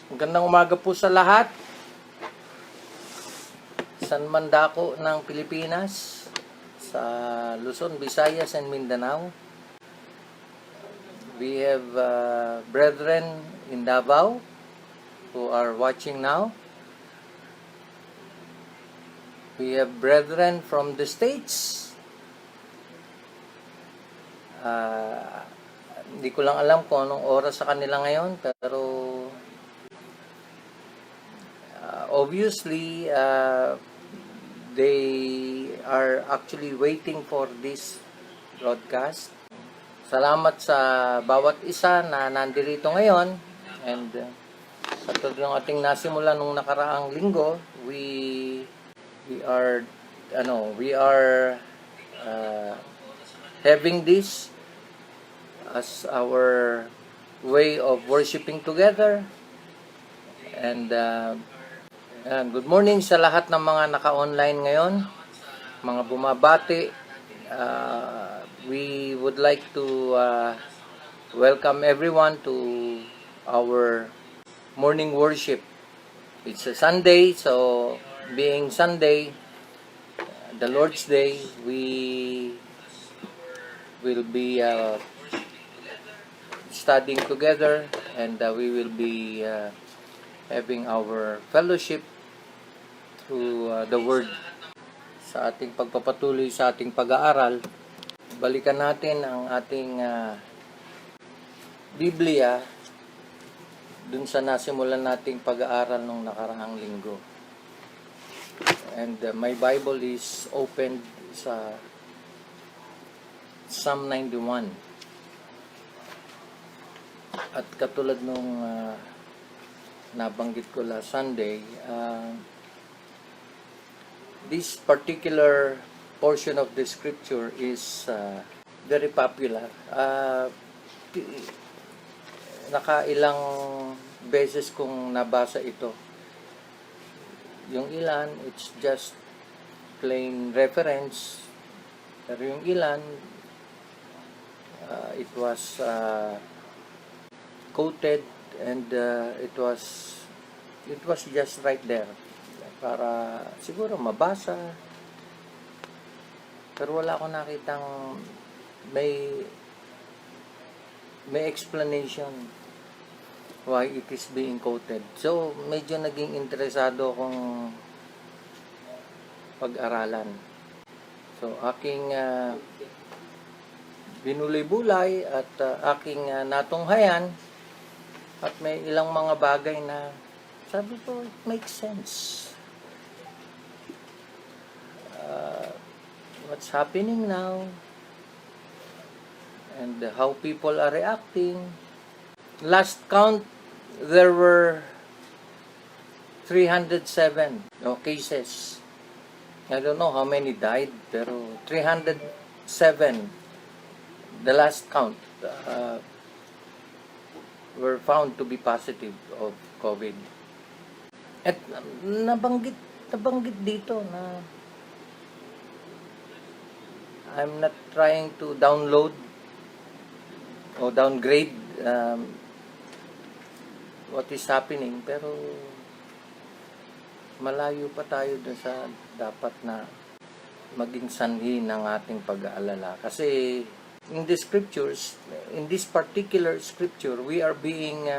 Magandang umaga po sa lahat. San man dako ng Pilipinas, sa Luzon, Visayas, and Mindanao. We have brethren in Davao who are watching now. We have brethren from the States. Hindi ko lang alam kung anong oras sa kanila ngayon, pero obviously they are actually waiting for this broadcast. Salamat sa bawat isa na nandirito ngayon, and katulad ng ating nasimula nung nakaraang linggo, we are having this as our way of worshiping together. And good morning sa lahat ng mga naka-online ngayon, mga bumabati. We would like to welcome everyone to our morning worship. It's a Sunday, so being Sunday, the Lord's Day, we will be studying together, and we will be having our fellowship through the Word. Sa ating pagpapatuloy sa ating pag-aaral, balikan natin ang ating Biblia dun sa nasimulan nating pag-aaral nung nakaraang linggo. And my Bible is opened sa Psalm 91. At katulad nung nabanggit ko last Sunday, this particular portion of the scripture is very popular. Nakailang beses kong nabasa ito. Yung ilan, it's just plain reference. Pero yung ilan, it was quoted, and it was just right there para siguro mabasa, pero wala akong nakitang may explanation why it is being quoted. So medyo naging interesado akong pag-aralan. So aking binulay-bulay at aking natunghayan, at may ilang mga bagay na sabi ko, it makes sense. What's happening now, and how people are reacting. Last count, there were 307 cases. I don't know how many died, pero 307, the last count, were found to be positive of COVID. At nabanggit dito na I'm not trying to download o downgrade what is happening, pero malayo pa tayo dun sa dapat na maging sanhi ng ating pag-aalala. Kasi in the scriptures, in this particular scripture, we are being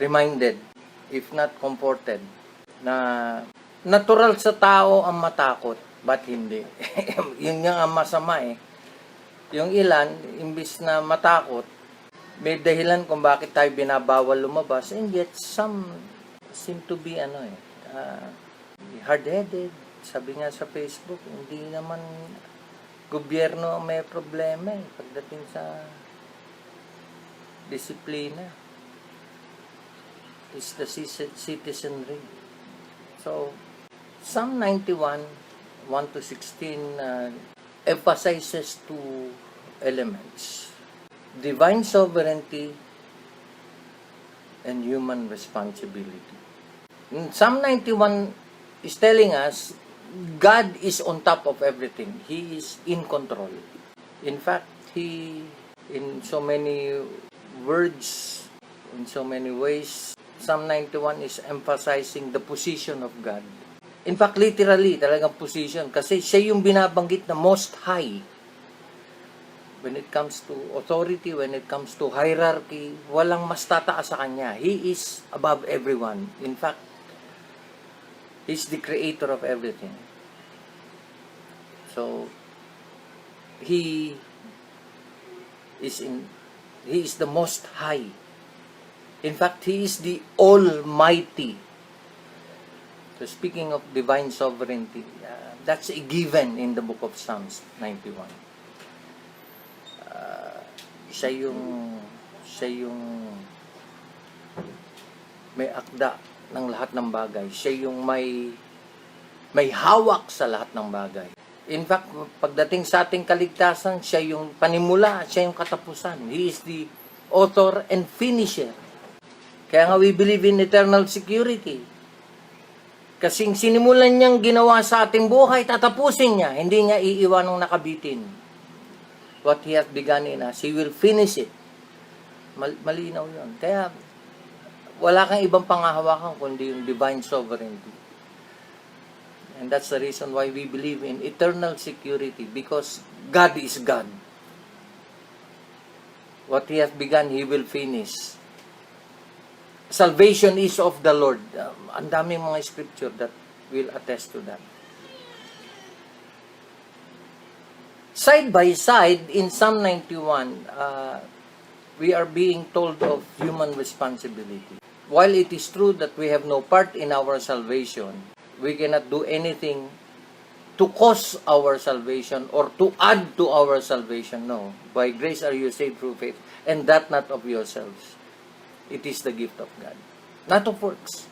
reminded, if not comforted, na natural sa tao ang matakot, but hindi. Yun nga ang masama eh. Yung ilan, imbis na matakot, may dahilan kung bakit tayo binabawal lumabas, and yet some seem to be hard-headed. Sabi nga sa Facebook, hindi naman gobyerno ang may problema eh, pagdating sa disiplina. It's the citizenry. So, Psalm 91, 1 to 16 emphasizes two elements: divine sovereignty and human responsibility. Psalm 91 is telling us God is on top of everything. He is in control. In fact, He, in so many words, in so many ways, Psalm 91 is emphasizing the position of God. In fact, literally, talagang position. Kasi siya yung binabanggit na most high. When it comes to authority, when it comes to hierarchy, walang mas tataas sa kanya. He is above everyone. In fact, He's the creator of everything. So, He is the most high. In fact, He is the Almighty. So speaking of divine sovereignty, that's a given in the book of Psalms 91. Siya yung may akda ng lahat ng bagay. Siya yung may hawak sa lahat ng bagay. In fact, pagdating sa ating kaligtasan, siya yung panimula, siya yung katapusan. He is the author and finisher. Kaya nga we believe in eternal security. Kasing sinimulan niyang ginawa sa ating buhay, tatapusin niya. Hindi niya iiwan ng nakabitin. What He has begun in us, He will finish it. Malinaw yun. Kaya, wala kang ibang pangahawakan kundi yung divine sovereignty. And that's the reason why we believe in eternal security. Because God is God. What He has begun, He will finish. Salvation is of the Lord. Ang daming mga scripture that will attest to that. Side by side, in Psalm 91, we are being told of human responsibility. While it is true that we have no part in our salvation, we cannot do anything to cause our salvation or to add to our salvation. No. By grace are you saved through faith, and that not of yourselves. It is the gift of God, not of works,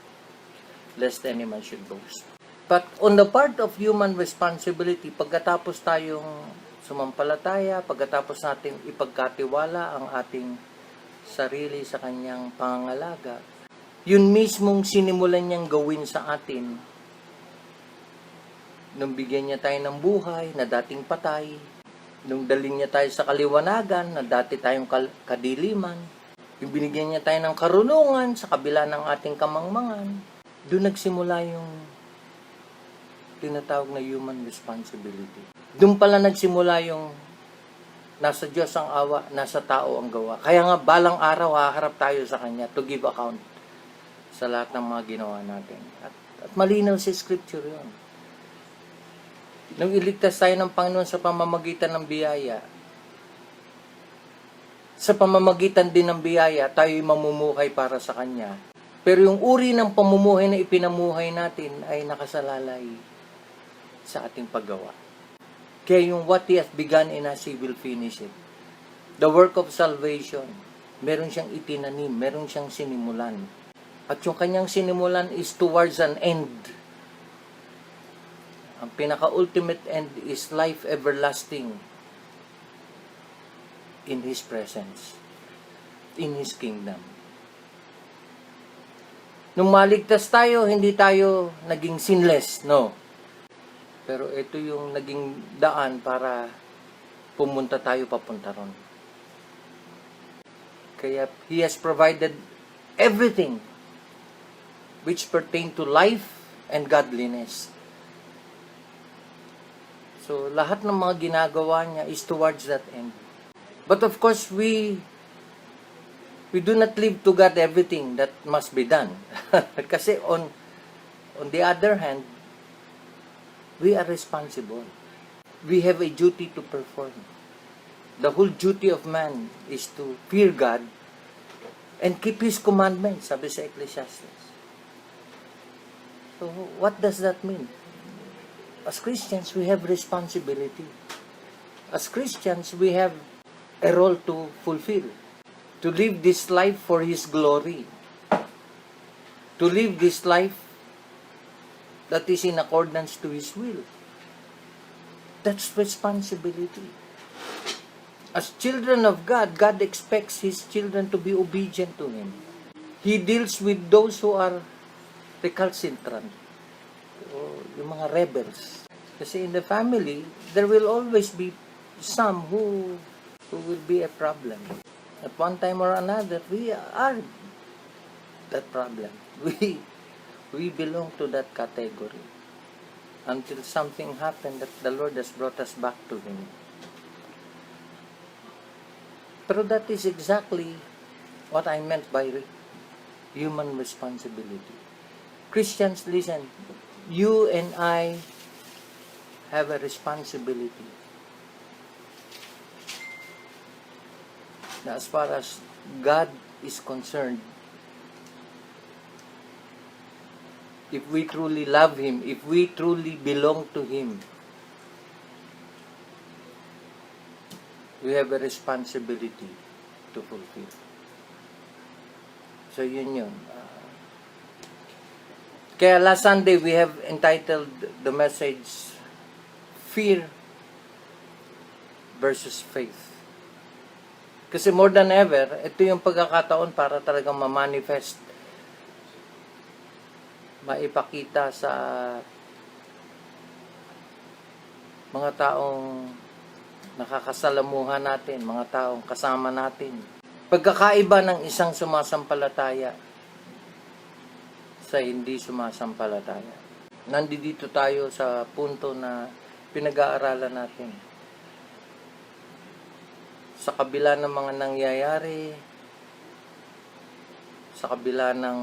lest any man should boast. But on the part of human responsibility, pagkatapos tayong sumampalataya, pagkatapos natin ipagkatiwala ang ating sarili sa kanyang pangangalaga, yun mismong sinimulan niyang gawin sa atin nung bigyan niya tayo ng buhay na dating patay, nung dalhin niya tayo sa kaliwanagan na dati tayong kadiliman, yung binigyan niya tayo ng karunungan sa kabila ng ating kamangmangan, doon nagsimula yung tinatawag na human responsibility. Doon pala nagsimula yung nasa Diyos ang awa, nasa tao ang gawa. Kaya nga balang araw haharap tayo sa Kanya to give account sa lahat ng mga ginawa natin. At malinaw sa Scripture yun. Nung iligtas tayo ng Panginoon sa pamamagitan ng biyaya, sa pamamagitan din ng biyaya, tayo'y mamumuhay para sa Kanya. Pero yung uri ng pamumuhay na ipinamuhay natin ay nakasalalay sa ating paggawa. Kaya yung what He has begun in us, He will finish it. The work of salvation, meron siyang itinanim, meron siyang sinimulan. At yung kanyang sinimulan is towards an end. Ang pinaka-ultimate end is life everlasting in His presence, in His kingdom. Nung maligtas tayo, hindi tayo naging sinless, no. Pero ito yung naging daan para pumunta tayo papunta ron. Kaya He has provided everything which pertain to life and godliness. So, lahat ng mga ginagawa niya is towards that end. But of course, we do not leave to God everything that must be done. Kasi on the other hand, we are responsible. We have a duty to perform. The whole duty of man is to fear God and keep His commandments, sabi sa Ecclesiastes. So, what does that mean? As Christians, we have responsibility. As Christians, we have a role to fulfill. To live this life for His glory. To live this life that is in accordance to His will. That's responsibility. As children of God, God expects His children to be obedient to Him. He deals with those who are recalcitrant. O yung mga rebels. Kasi in the family, there will always be some who will be a problem. At one time or another, we are that problem. We belong to that category until something happened that the Lord has brought us back to Him. Pero that is exactly what I meant by human responsibility. Christians, listen, you and I have a responsibility. Now, as far as God is concerned, if we truly love Him, if we truly belong to Him, we have a responsibility to fulfill. So yun. Kaya last Sunday, we have entitled the message, Fear versus Faith. Kasi more than ever, ito yung pagkakataon para talagang ma-manifest, maipakita sa mga taong nakakasalamuhan natin, mga taong kasama natin. Pagkakaiba ng isang sumasampalataya sa hindi sumasampalataya. Nandito tayo sa punto na pinag-aaralan natin. Sa kabila ng mga nangyayari, sa kabila ng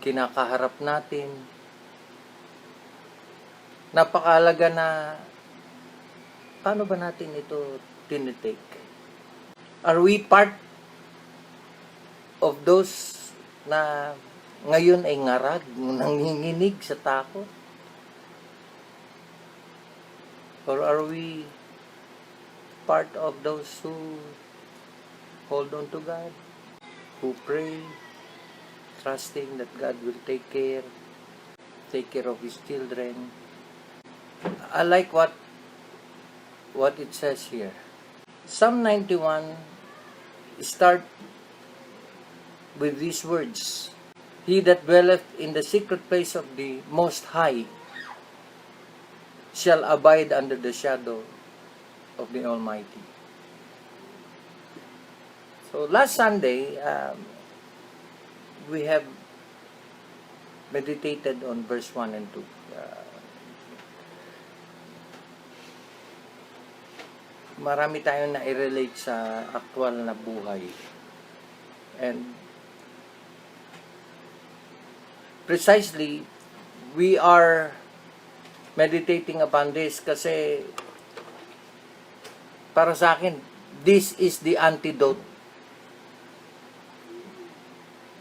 kinakaharap natin, napakahalaga na paano ba natin ito tinitake? Are we part of those na ngayon ay ngarag, nanginginig sa takot? Or are we part of those who hold on to God, who pray, trusting that God will take care of His children? I like what it says here. Psalm 91 start with these words. He that dwelleth in the secret place of the Most High shall abide under the shadow of the Almighty. So last Sunday, we have meditated on verse 1 and 2. Marami tayong na-relate sa actual na buhay. And precisely, we are meditating upon this kasi para sa akin, this is the antidote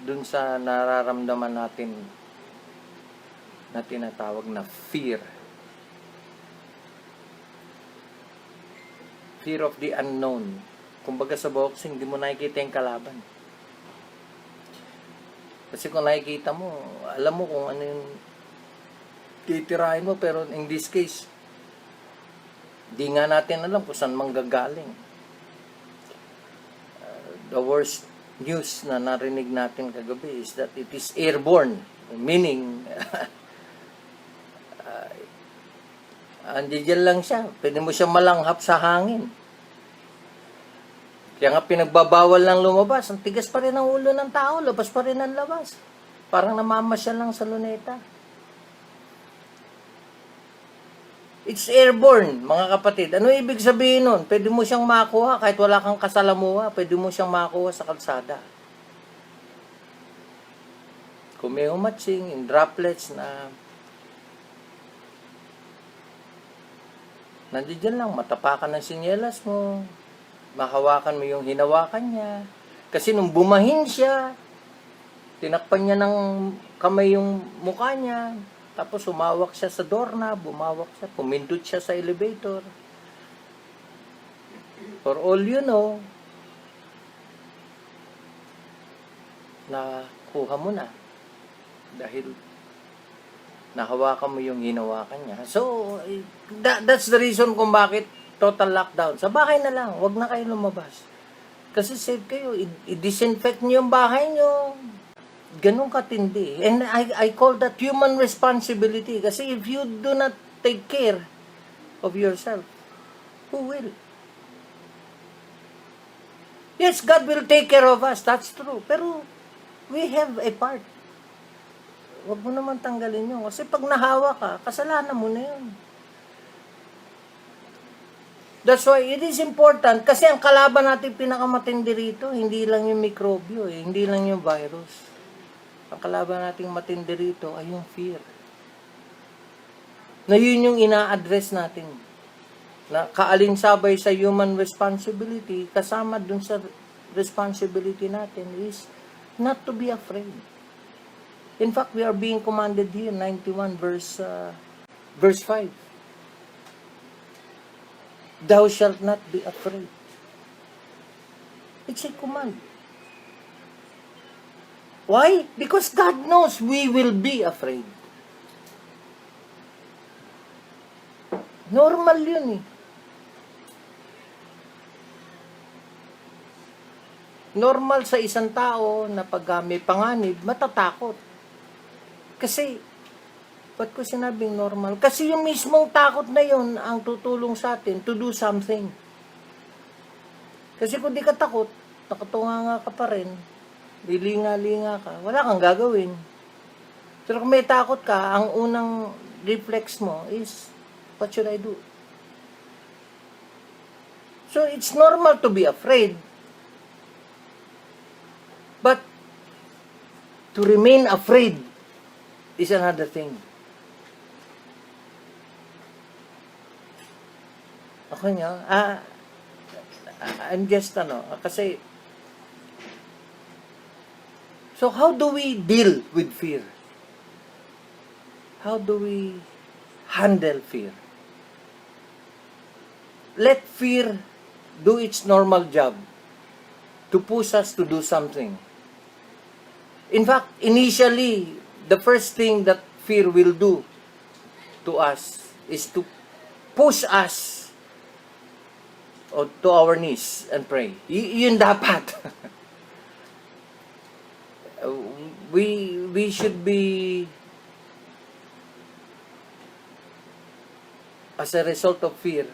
dun sa nararamdaman natin na tinatawag na fear. Fear of the unknown. Kumbaga sa boxing, hindi mo nakikita yung kalaban. Kasi kung nakikita mo, alam mo kung ano yung titirahin mo, pero in this case, di nga natin alam kung saan manggagaling. The worst news na narinig natin kagabi is that it is airborne. Meaning, andiyan lang siya. Pwede mo siya malanghap sa hangin. Kaya nga pinagbabawal lang lumabas. Ang tigas pa rin ang ulo ng tao. Labas pa rin ang labas. Parang namamasyal lang sa luneta. It's airborne, mga kapatid. Ano ibig sabihin nun? Pwede mo siyang makuha kahit wala kang kasalamuha. Pwede mo siyang makuha sa kalsada. Kung may humatsing in droplets na nandiyan lang, matapakan ng sinyelas mo, mahawakan mo yung hinawakan niya. Kasi nung bumahin siya, tinakpan niya ng kamay yung mukha niya, tapos umawak siya sa doorknob, bumawak siya, pumindot siya sa elevator. For all you know, nakuha mo na. Dahil nahawakan mo yung hinawakan niya. So, that's the reason kung bakit total lockdown. Sa bahay na lang, wag na kayo lumabas. Kasi safe kayo, i-disinfect niyo yung bahay niyo. Ganun katindi. And I call that human responsibility. Kasi if you do not take care of yourself, who will? Yes, God will take care of us. That's true. Pero We have a part. Huwag mo naman tanggalin yun. Kasi pag nahawa ka, kasalanan mo na yun. That's why it is important. Kasi ang kalaban natin pinakamatindi rito, hindi lang yung mikrobyo, hindi lang yung virus. Ang kalaban nating matindi rito ay yung fear. Na yun yung ina-address natin. Na kaalinsabay sa human responsibility, kasama dun sa responsibility natin is not to be afraid. In fact, we are being commanded here, 91 verse 5. Thou shalt not be afraid. It's a command. Why? Because God knows we will be afraid. Normal yun eh. Normal sa isang tao na pag may panganib, matatakot. Kasi, ba't ko sinabing normal? Kasi yung mismong takot na yun ang tutulong sa atin to do something. Kasi kung di ka takot, nakatunganga ka pa rin, lilinga-linga ka, wala kang gagawin. Pero kung may takot ka, ang unang reflex mo is, what should I do? So, it's normal to be afraid. But, to remain afraid is another thing. Ako niya, I'm just, kasi, so how do we deal with fear? How do we handle fear? Let fear do its normal job to push us to do something. In fact, initially, the first thing that fear will do to us is to push us to our knees and pray. Yun dapat. We should be, as a result of fear,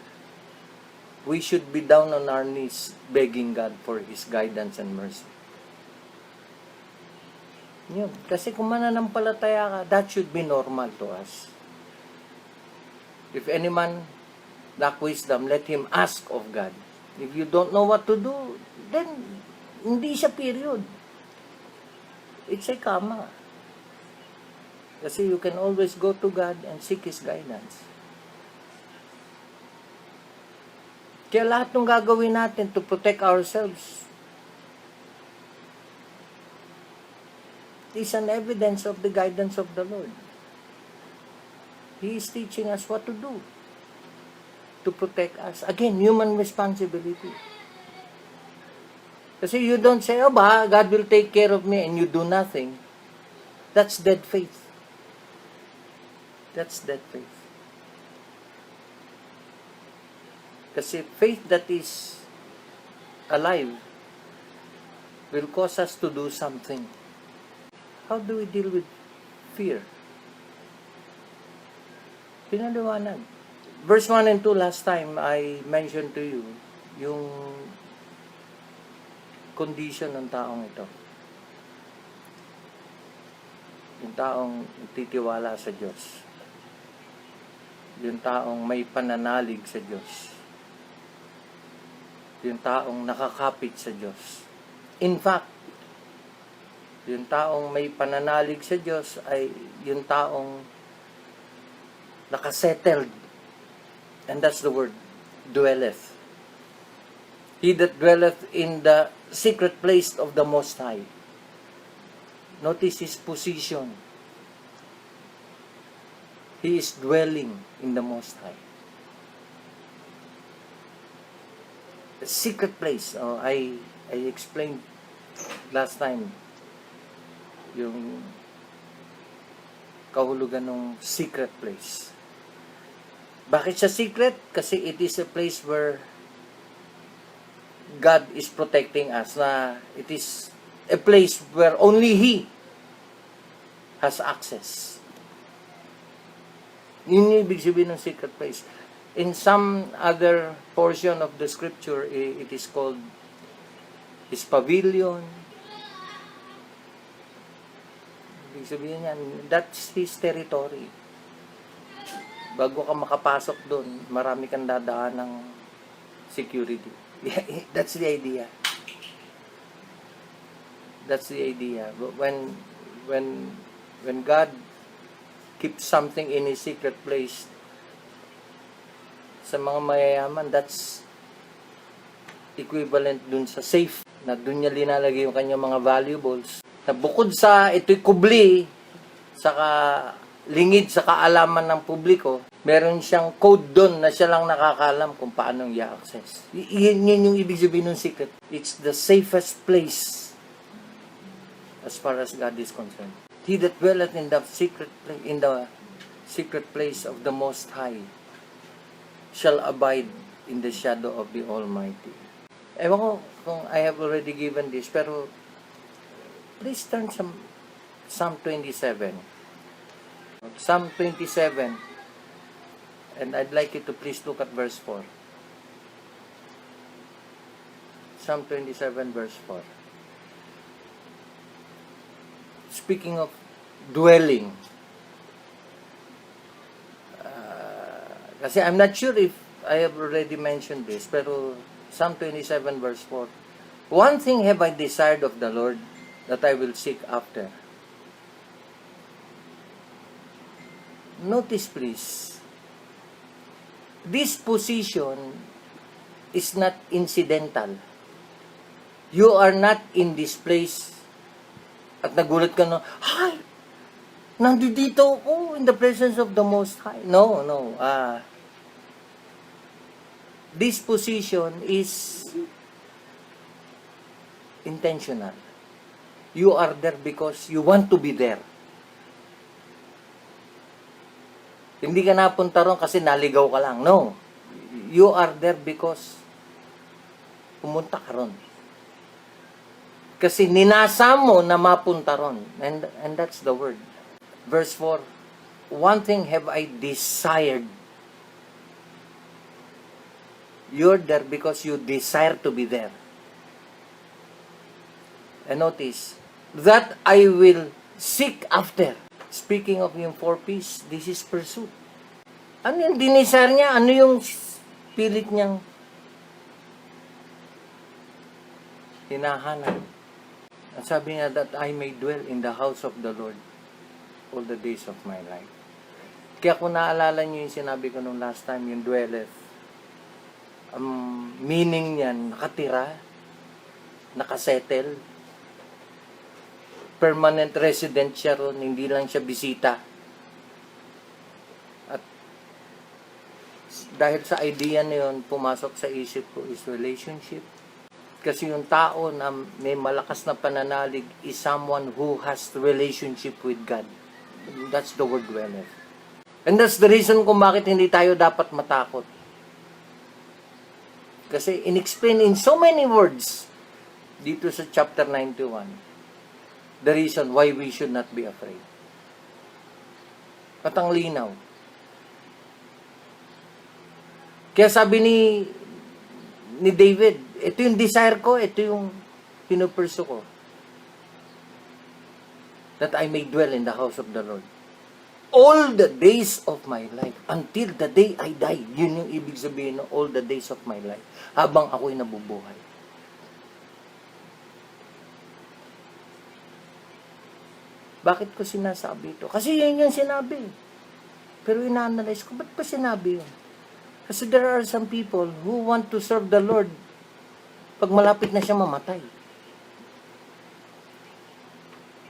we should be down on our knees begging God for His guidance and mercy. Yun. Kasi kung mananampalataya ka, that should be normal to us. If any man lack wisdom, let him ask of God. If you don't know what to do, then hindi siya period. It's a comma. Kasi you can always go to God and seek His guidance. Kaya lahat ng gagawin natin to protect ourselves is an evidence of the guidance of the Lord. He is teaching us what to do to protect us. Again, human responsibility. Kasi you don't say, oh ba, God will take care of me, and you do nothing. That's dead faith. That's dead faith. Kasi faith that is alive will cause us to do something. How do we deal with fear? Pinaliwanag. Verse 1 and 2, last time I mentioned to you yung condition ng taong ito. Yung taong titiwala sa Diyos. Yung taong may pananalig sa Diyos. Yung taong nakakapit sa Diyos. In fact, yung taong may pananalig sa Diyos ay yung taong nakasettled. And that's the word, dwelleth. He that dwelleth in the secret place of the Most High. Notice his position. He is dwelling in the Most High. The secret place. I explained last time yung kahulugan ng secret place. Bakit siya secret? Kasi it is a place where God is protecting us. Na it is a place where only He has access. Yun yung ibig sabihin ng secret place. In some other portion of the scripture, it is called His pavilion, Ibig sabihin yan, that's his territory. Bago ka makapasok doon, marami kang dadaan ng security. That's the idea. That's the idea. When God keeps something in His secret place, sa mga mayayaman, that's equivalent dun sa safe, na dun niya linalagay yung kanyang mga valuables. Na bukod sa ito'y kubli, saka lingid sa kaalaman ng publiko, meron siyang code doon na siya lang nakakalam kung paano i-access. Yun yung ibig sabihin ng secret. It's the safest place as far as God is concerned. He that dwelleth in the secret place of the Most High shall abide in the shadow of the Almighty. Ewan ko kung I have already given this, pero please turn to Psalm 27. Psalm 27, and I'd like you to please look at verse 4. Psalm 27, verse 4. Speaking of dwelling, kasi I'm not sure if I have already mentioned this, pero Psalm 27, verse 4. One thing have I desired of the Lord, that I will seek after. Notice please, this position is not incidental. You are not in this place at nagulat ka na, "Hi! Nandito ako in the presence of the Most High." No. This position is intentional. You are there because you want to be there. Hindi ka napunta ron kasi naligaw ka lang. No. You are there because pumunta ka ron. Kasi ninasa mo na mapunta ron. And that's the word. Verse 4. One thing have I desired. You're there because you desire to be there. And notice, that I will seek after. Speaking of yung 4Ps, this is pursuit. Ano yung dinisar niya? Ano yung pilit niyang hinahanap? At sabi niya, that I may dwell in the house of the Lord all the days of my life. Kaya kung naalala niyo yung sinabi ko nung last time, yung dwelleth, meaning niyan, nakatira, nakasettle, permanent resident siya ron, hindi lang siya bisita. At dahil sa idea na yun, pumasok sa isip ko is relationship. Kasi yung tao na may malakas na pananalig is someone who has relationship with God. That's the word dwelleth. And that's the reason kung bakit hindi tayo dapat matakot. Kasi in-explain in so many words dito sa chapter 91. The reason why we should not be afraid. At ang linaw. Kaya sabi ni David, ito yung desire ko, ito yung pinupursu ko. That I may dwell in the house of the Lord all the days of my life, until the day I die. Yun yung ibig sabihin ng all the days of my life, habang ako'y nabubuhay. Bakit ko sinasabi ito? Kasi yun yung sinabi. Pero ina-analyze ko, ba't pa sinabi yun? Kasi there are some people who want to serve the Lord pag malapit na siya mamatay.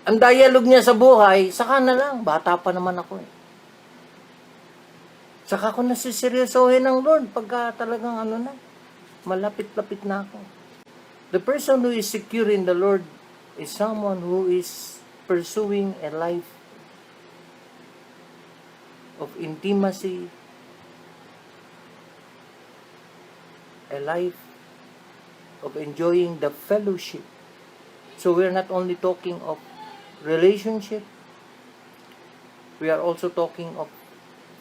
Ang dialogue niya sa buhay, saka na lang, bata pa naman ako eh. Saka ako nasiseryosohin ng Lord pagka talagang malapit-lapit na ako. The person who is secure in the Lord is someone who is pursuing a life of intimacy, a life of enjoying the fellowship. So we're not only talking of relationship, we are also talking of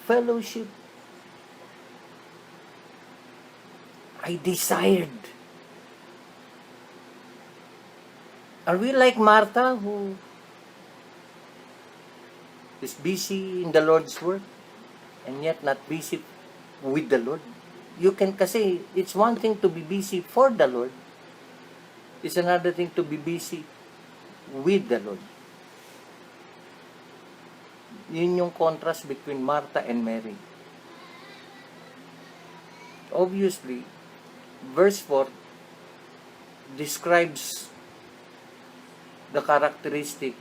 fellowship. I desired. Are we like Martha who is busy in the Lord's work and yet not busy with the Lord. You can, kasi it's one thing to be busy for the Lord. It's another thing to be busy with the Lord. Yun yung contrast between Martha and Mary. Obviously, verse 4 describes the characteristic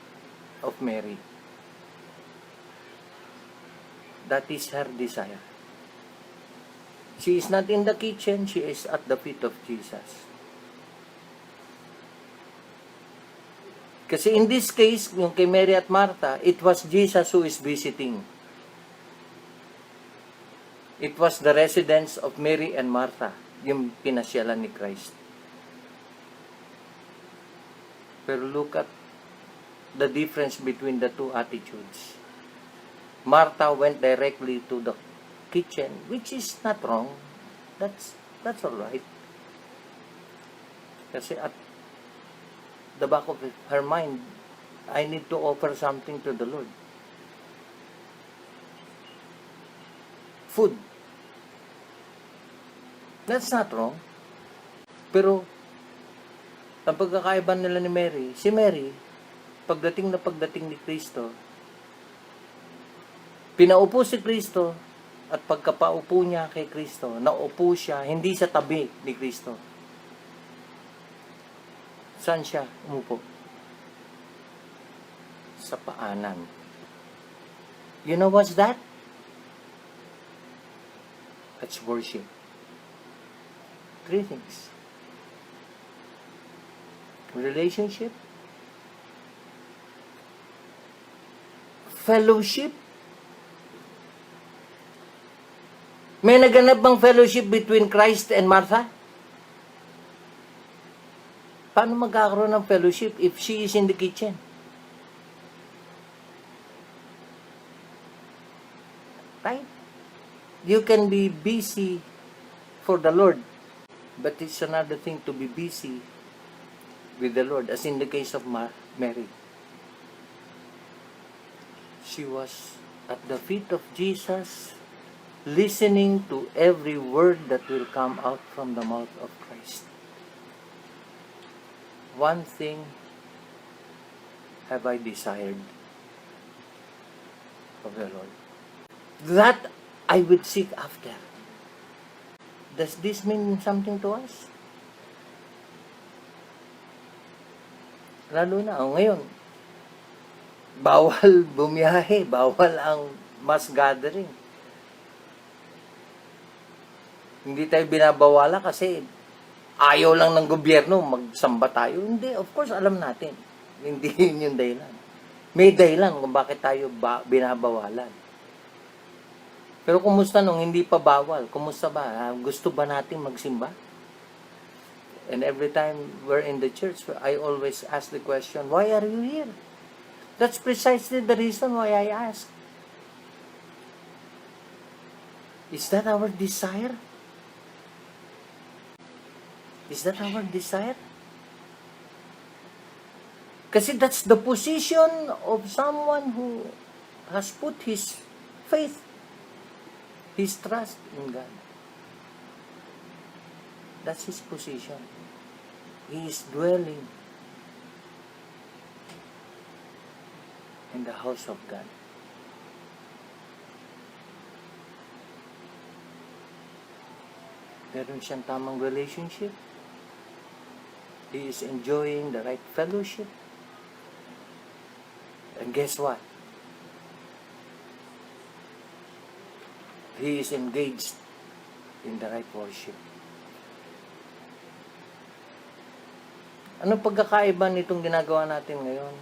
of Mary. That is her desire. She is not in the kitchen, she is at the feet of Jesus. Kasi in this case, yung kay Mary at Martha, it was Jesus who is visiting. It was the residence of Mary and Martha, yung pinasyalan ni Christ. Pero look at the difference between the two attitudes. Martha went directly to the kitchen, which is not wrong. That's all right. Kasi at the back of her mind, I need to offer something to the Lord. Food. That's not wrong. Pero, ang pagkakaiba nila ni Mary, si Mary, pagdating ni Kristo, pinaupo si Kristo, at pagkapaupo niya kay Kristo, naupo siya, hindi sa tabi ni Kristo. Saan siya umupo? Sa paanan. You know what's that? That's worship. 3 things. Relationship, fellowship. May naganap bang fellowship between Christ and Martha? Paano magkakaroon ng fellowship if she is in the kitchen? Right? You can be busy for the Lord, but it's another thing to be busy with the Lord, as in the case of Mary. She was at the feet of Jesus, listening to every word that will come out from the mouth of Christ. One thing have I desired of the Lord, that I would seek after. Does this mean something to us? Lalo na, ngayon, bawal bumiyahe, bawal ang mass gathering. Hindi tayo binabawala kasi ayaw lang ng gobyerno magsamba tayo. Hindi, of course, alam natin. Hindi yun yung dahilan. May dahilan kung bakit tayo binabawalan. Pero kumusta nung hindi pa bawal? Kumusta ba? Gusto ba natin magsimba? And every time we're in the church, I always ask the question, why are you here? That's precisely the reason why I ask. Is that our desire? Is that our desire? Kasi that's the position of someone who has put his faith, his trust in God. That's his position. He is dwelling in the house of God. Meron siyang tamang relationship. He is enjoying the right fellowship. And guess what? He is engaged in the right worship. Anong pagkakaiba nitong ginagawa natin ngayon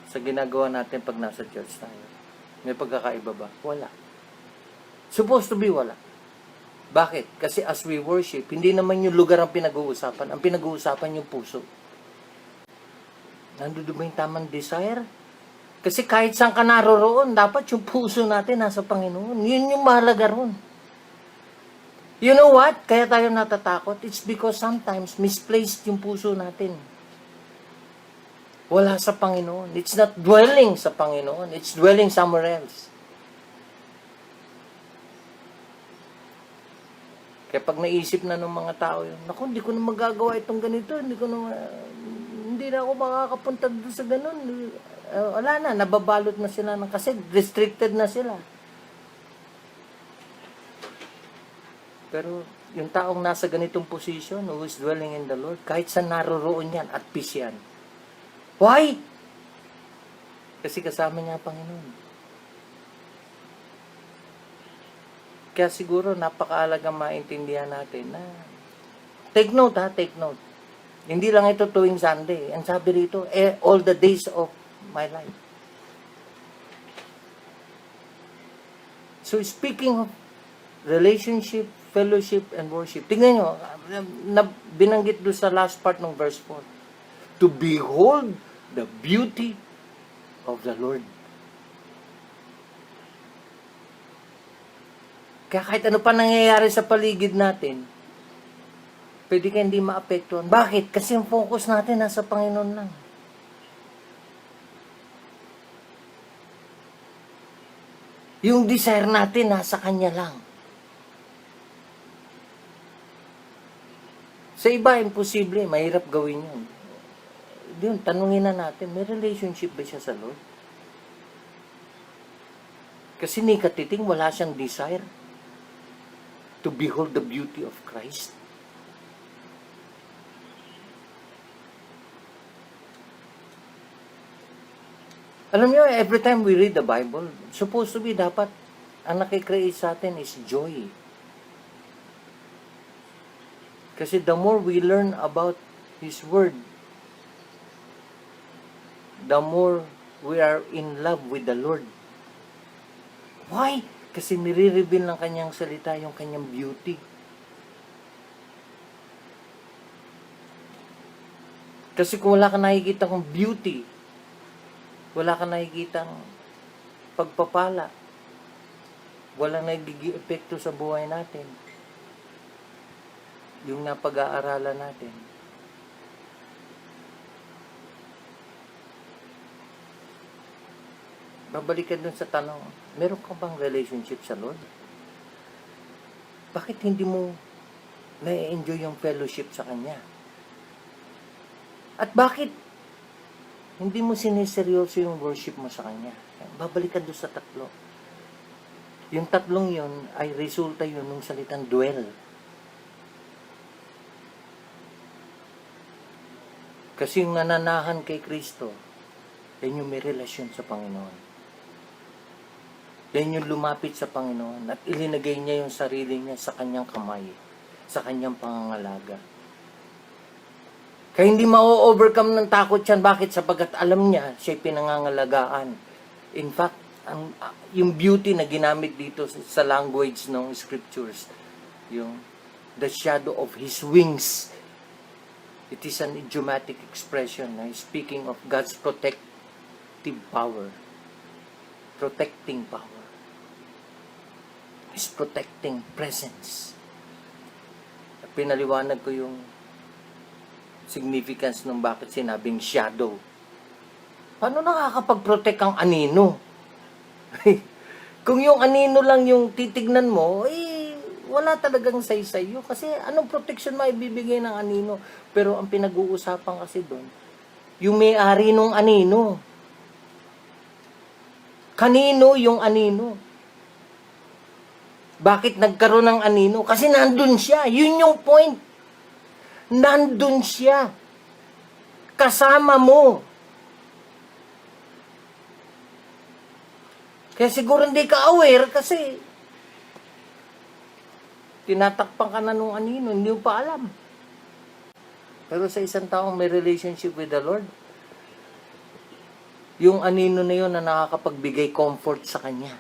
sa ginagawa natin pag nasa church tayo? May pagkakaiba ba? Wala. Supposed to be wala. Bakit? Kasi as we worship, hindi naman yung lugar ang pinag-uusapan. Ang pinag-uusapan yung puso. Nandun ba yung tamang desire? Kasi kahit saan ka naroroon, dapat yung puso natin nasa Panginoon. Yun yung mahalaga ron. You know what? Kaya tayo natatakot. It's because sometimes misplaced yung puso natin. Wala sa Panginoon. It's not dwelling sa Panginoon. It's dwelling somewhere else. Kaya pag naisip na ng mga tao yun, naku, hindi ko na magagawa itong ganito, hindi na ako makakapunta doon sa ganun. Wala na, nababalot na sila kasi restricted na sila. Pero yung taong nasa ganitong position, who is dwelling in the Lord, kahit saan naroroon yan, at peace yan. Why? Kasi kasama niya ang Panginoon. Kaya siguro napakaalagang maintindihan natin na take note, take note. Hindi lang ito tuwing Sunday. Ang sabi rito, all the days of my life. So speaking of relationship, fellowship, and worship, tingnan nyo, binanggit doon sa last part ng verse 4. To behold the beauty of the Lord. Kaya kahit ano pa nangyayari sa paligid natin, pwede ka hindi maapektuhan. Bakit? Kasi yung focus natin nasa Panginoon lang. Yung desire natin nasa Kanya lang. Sa iba, imposible. Mahirap gawin yun. Yun, tanungin na natin, may relationship ba siya sa Lord? Kasi ni katiting, wala siyang desire to behold the beauty of Christ. Alam niyo, every time we read the Bible, supposed to be dapat ang nakikreate sa atin is joy. Kasi the more we learn about His Word, the more we are in love with the Lord. Why? Kasi nire-reveal ng Kanyang salita yung Kanyang beauty. Kasi kung wala ka nakikita kong beauty, wala ka nakikita pagpapala, walang nagiging epekto sa buhay natin, yung napag-aaralan natin. Babalikan dun sa tanong, meron ka bang relationship sa Lord? Bakit hindi mo na-enjoy yung fellowship sa Kanya? At bakit hindi mo siniseryoso yung worship mo sa Kanya? Babalikan dun sa tatlo. Yung tatlong yun ay resulta yun ng salitang dwell. Kasi yung nananahan kay Kristo, yan yung may relasyon sa Panginoon. Yan yung lumapit sa Panginoon at ilinagay niya yung sarili niya sa Kanyang kamay, sa Kanyang pangangalaga. Kaya hindi ma-overcome ng takot yan. Bakit? Sapagat alam niya, siya'y pinangangalagaan. In fact, yung beauty na ginamit dito sa language ng scriptures, yung the shadow of His wings. It is an idiomatic expression speaking of God's protective power. Protecting power. His protecting presence. Pinaliwanag ko yung significance ng bakit sinabing shadow. Paano nakakapag-protect ang anino? Kung yung anino lang yung titignan mo, wala talagang saysay yun. Kasi anong protection maibibigay ng anino? Pero ang pinag-uusapan kasi doon, yung may-ari ng anino. Kanino yung anino? Bakit nagkaroon ng anino? Kasi nandun siya. Yun yung point. Nandun siya. Kasama mo. Kaya siguro hindi ka aware kasi tinatakpan ka na nung anino, hindi mo pa alam. Pero sa isang taong may relationship with the Lord, yung anino na yun na nakakapagbigay comfort sa kanya.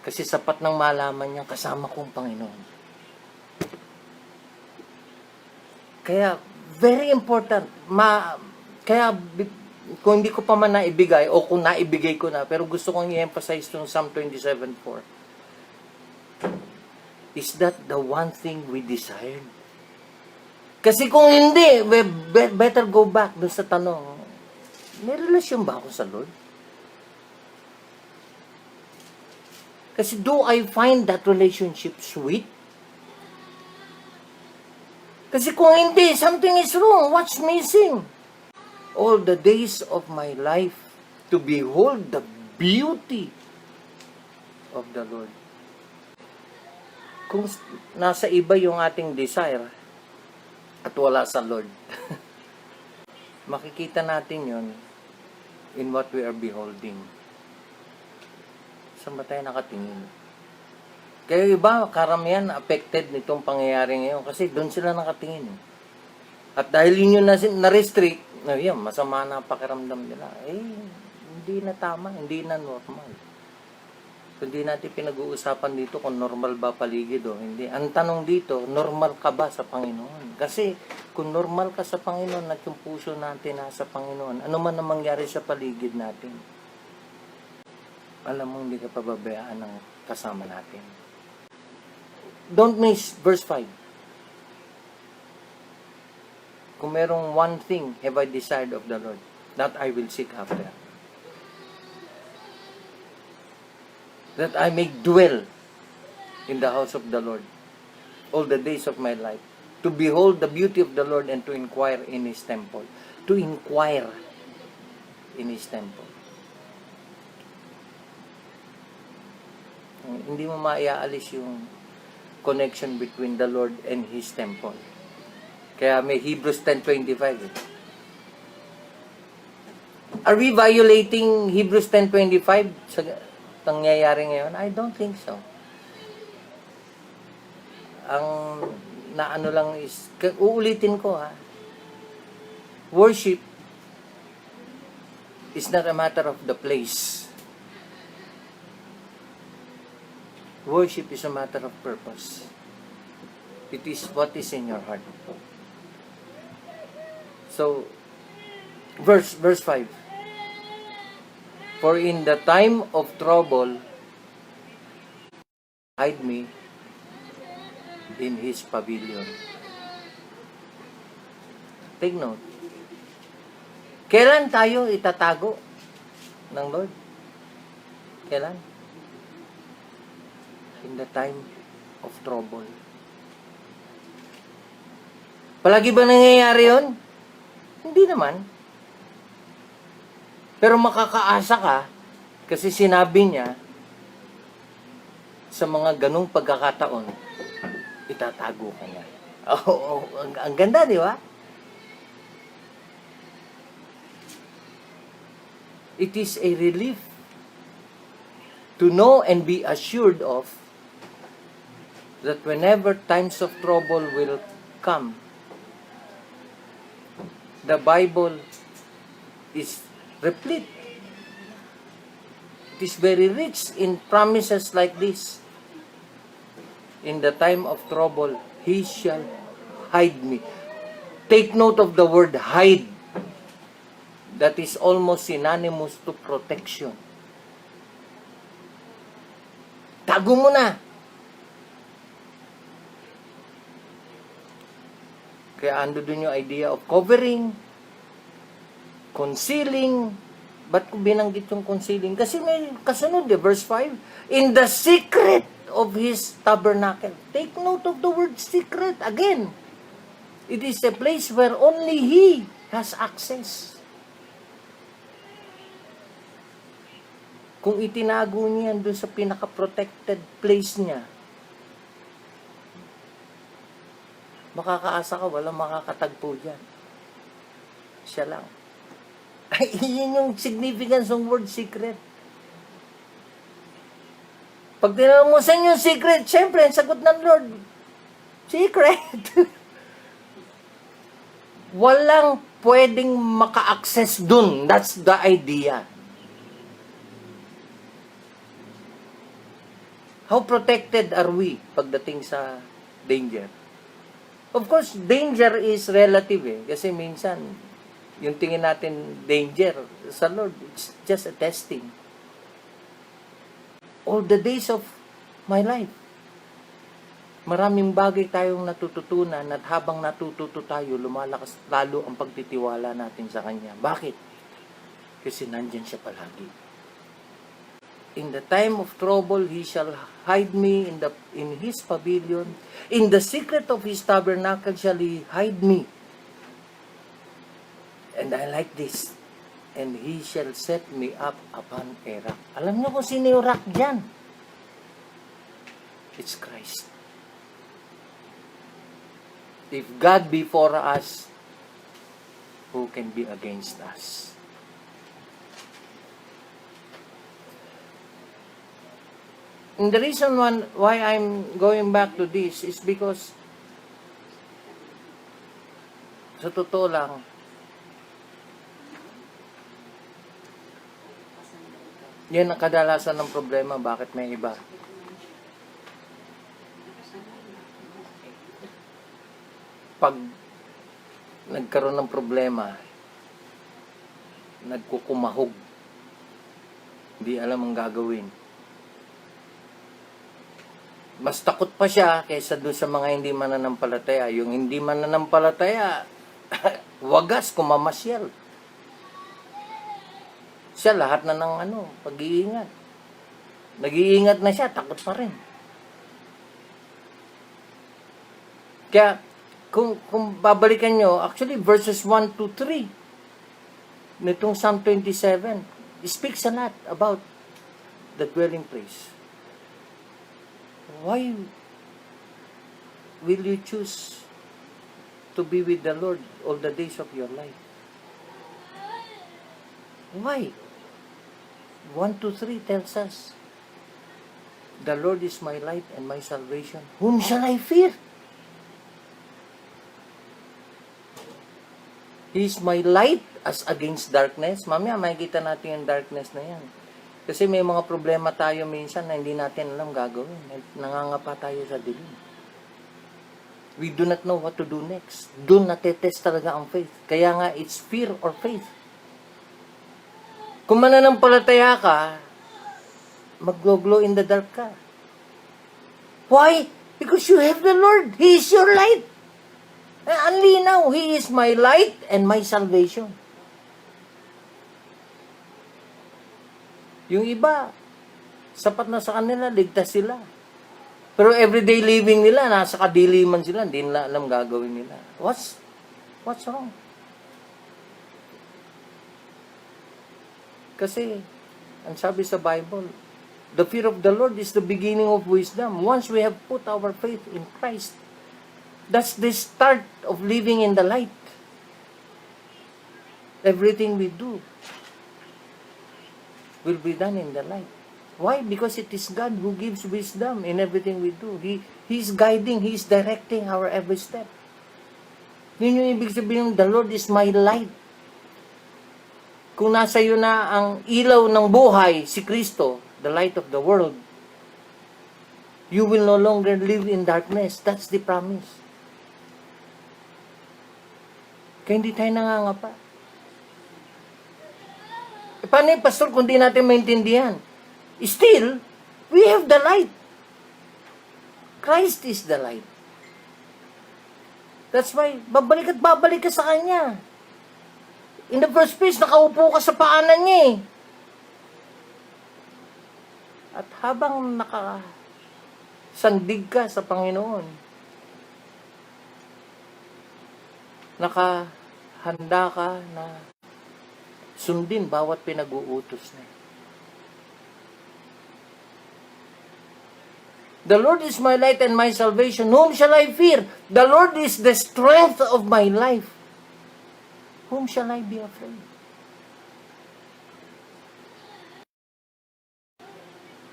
Kasi sapat ng malaman niya, kasama kong Panginoon. Kaya, very important. Kaya, kung hindi ko pa man naibigay, o kung naibigay ko na, pero gusto kong i-emphasize itong Psalm 27:4. Is that the one thing we desired? Kasi kung hindi, better go back dun sa tanong. May relasyon ba ako sa Lord? Kasi do I find that relationship sweet? Kasi kung hindi, something is wrong. What's missing? All the days of my life to behold the beauty of the Lord. Kung nasa iba yung ating desire at wala sa Lord, makikita natin yon in what we are beholding. Saan ba tayo nakatingin? Kaya iba, karamihan affected nitong pangyayari ngayon kasi doon sila nakatingin. At dahil yun yung na-restrict, yan, masama na pakiramdam nila. Hindi na tama, hindi na normal. Hindi natin pinag-uusapan dito kung normal ba paligid o hindi. Ang tanong dito, normal ka ba sa Panginoon? Kasi kung normal ka sa Panginoon at yung puso natin nasa Panginoon, ano man ang mangyari sa paligid natin, alam mo, hindi ka pababayaan ng kasama natin. Don't miss verse 5. Kung merong one thing have I desired of the Lord, that I will seek after. That I may dwell in the house of the Lord all the days of my life, to behold the beauty of the Lord and to inquire in His temple. To inquire in His temple. Hindi mo maiaalis yung connection between the Lord and His temple. Kaya may Hebrews 10:25. Are we violating Hebrews 10:25 sa nangyayari ngayon? I don't think so. Ang naano lang is, uulitin ko worship is not a matter of the place. Worship is a matter of purpose. It is what is in your heart. So, verse 5. For in the time of trouble, hide me in His pavilion. Take note. Kailan tayo itatago ng Lord? Kailan? In the time of trouble. Palagi ba nangyayari yun? Hindi naman. Pero makakaasa ka kasi sinabi niya sa mga ganong pagkakataon, itatago ka niya. Ang ganda, di ba? It is a relief to know and be assured of that whenever times of trouble will come, the Bible is replete. It is very rich in promises like this. In the time of trouble, He shall hide me. Take note of the word hide. That is almost synonymous to protection. Tago mo na. Kaya ando dun yung idea of covering, concealing. Ba't ko binanggit yung concealing? Kasi may kasunod verse 5. In the secret of His tabernacle. Take note of the word secret. Again, it is a place where only He has access. Kung itinago niya doon sa pinaka-protected place niya, makakaasa ka, walang makakatagpo dyan. Siya lang. Ay, yun yung significance ng word secret. Pag tinanong mo sa inyo secret, syempre, ang sagot ng Lord, secret. Walang pwedeng maka-access dun. That's the idea. How protected are we pagdating sa danger? Of course, danger is relative kasi minsan, yung tingin natin danger sa Lord, it's just a testing. All the days of my life, Maraming bagay tayong natututunan at habang natututo tayo, lumalakas lalo ang pagtitiwala natin sa Kanya. Bakit? Kasi nandyan siya palagi. In the time of trouble, He shall hide me in His pavilion. In the secret of His tabernacle shall He hide me. And I like this. And He shall set me up upon a rock. Alam niyo kung sino yung rock dyan? It's Christ. If God be for us, who can be against us? And the reason why I'm going back to this is because sa totoo lang, yan ang kadalasan ng problema. Bakit may iba? Pag nagkaroon ng problema, nagkukumahog, hindi alam ang gagawin. Mas takot pa siya kaysa doon sa mga hindi mananampalataya. Yung hindi mananampalataya, wagas, kumamasyal. Siya lahat na ng pag-iingat. Nag-iingat na siya, takot pa rin. Kaya, kung babalikan nyo, actually, verses 1 to 3, nitong Psalm 27, speaks a lot about the dwelling place. Why will you choose to be with the Lord all the days of your life? Why? 1 to 3 tells us, the Lord is my light and my salvation. Whom shall I fear? He is my light as against darkness. Mamaya, makikita natin yung darkness na yan. Kasi may mga problema tayo minsan na hindi natin alam gagawin. Nangangapa tayo sa dilim. We do not know what to do next. Doon natetest talaga ang faith. Kaya nga, it's fear or faith. Kung mananampalataya ka, mag-glow in the dark ka. Why? Because you have the Lord. He is your light. Ang linaw, He is my light and my salvation. Yung iba, sapat na sa kanila, ligtas sila. Pero everyday living nila, nasa kadiliman sila, hindi nila alam gagawin nila. What's wrong? Kasi, ang sabi sa Bible, the fear of the Lord is the beginning of wisdom. Once we have put our faith in Christ, that's the start of living in the light. Everything we do will be done in the light. Why? Because it is God who gives wisdom in everything we do. He's guiding, He's directing our every step. Yun yung ibig sabihin, the Lord is my light. Kung nasa iyo na ang ilaw ng buhay, si Kristo, the light of the world, you will no longer live in darkness. That's the promise. Kaya hindi tayo nangangapa. Paano yung pastor kung di natin maintindihan? Still, we have the light. Christ is the light. That's why, babalik ka sa Kanya. In the first place, nakaupo ka sa paanan niya eh. At habang nakasandig ka sa Panginoon, nakahanda ka na sundin bawat pinag-uutos niya. The Lord is my light and my salvation. Whom shall I fear? The Lord is the strength of my life. Whom shall I be afraid?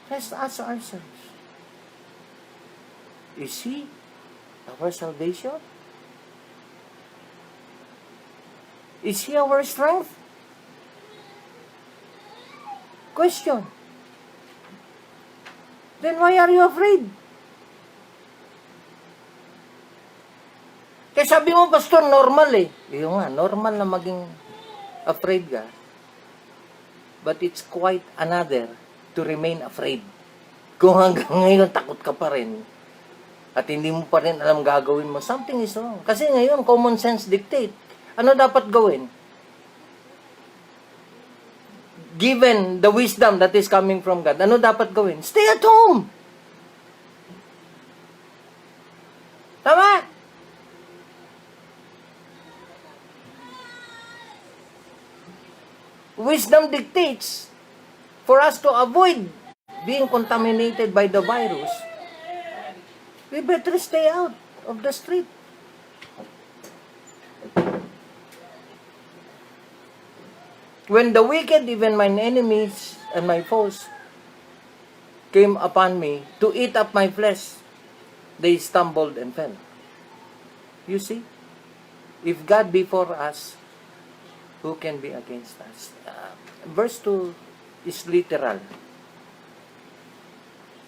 Let's ask ourselves, is He our salvation? Is He our strength? Question. Then why are you afraid? Kaya sabi mo, Pastor, normal eh. Yung nga, normal na maging afraid ka. But it's quite another to remain afraid. Kung hanggang ngayon takot ka pa rin, at hindi mo pa rin alam gagawin mo, something is wrong. Kasi ngayon, common sense dictate. Ano dapat gawin? Given the wisdom that is coming from God, ano dapat gawin? Stay at home! Tama? Wisdom dictates for us to avoid being contaminated by the virus. We better stay out of the street. When the wicked, even mine enemies and my foes, came upon me to eat up my flesh, they stumbled and fell. You see? If God be for us, who can be against us? Verse 2 is literal.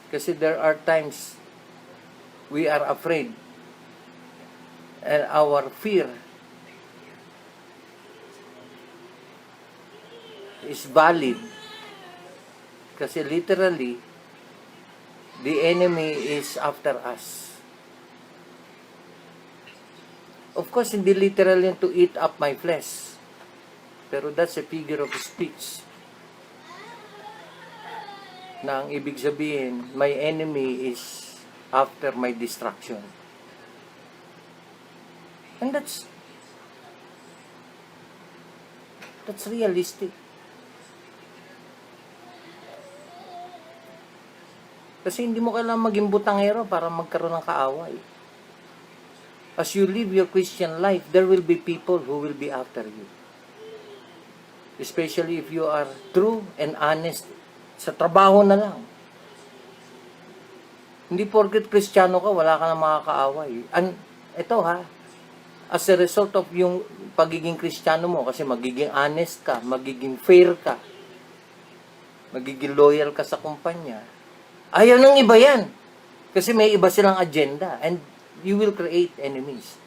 Kasi there are times we are afraid and our fear is valid kasi literally the enemy is after us. Of course, hindi literal yun to eat up my flesh, pero that's a figure of speech na ang ibig sabihin, my enemy is after my destruction. And that's realistic. Kasi hindi mo kailangan maging butangero para magkaroon ng kaaway. As you live your Christian life, there will be people who will be after you. Especially if you are true and honest sa trabaho na lang. Hindi porket Kristiyano ka, wala ka na makakaaway. Ito ha, as a result of yung pagiging Kristiyano mo, kasi magiging honest ka, magiging fair ka, magiging loyal ka sa kumpanya, ayaw ng iba yan. Kasi may iba silang agenda and you will create enemies.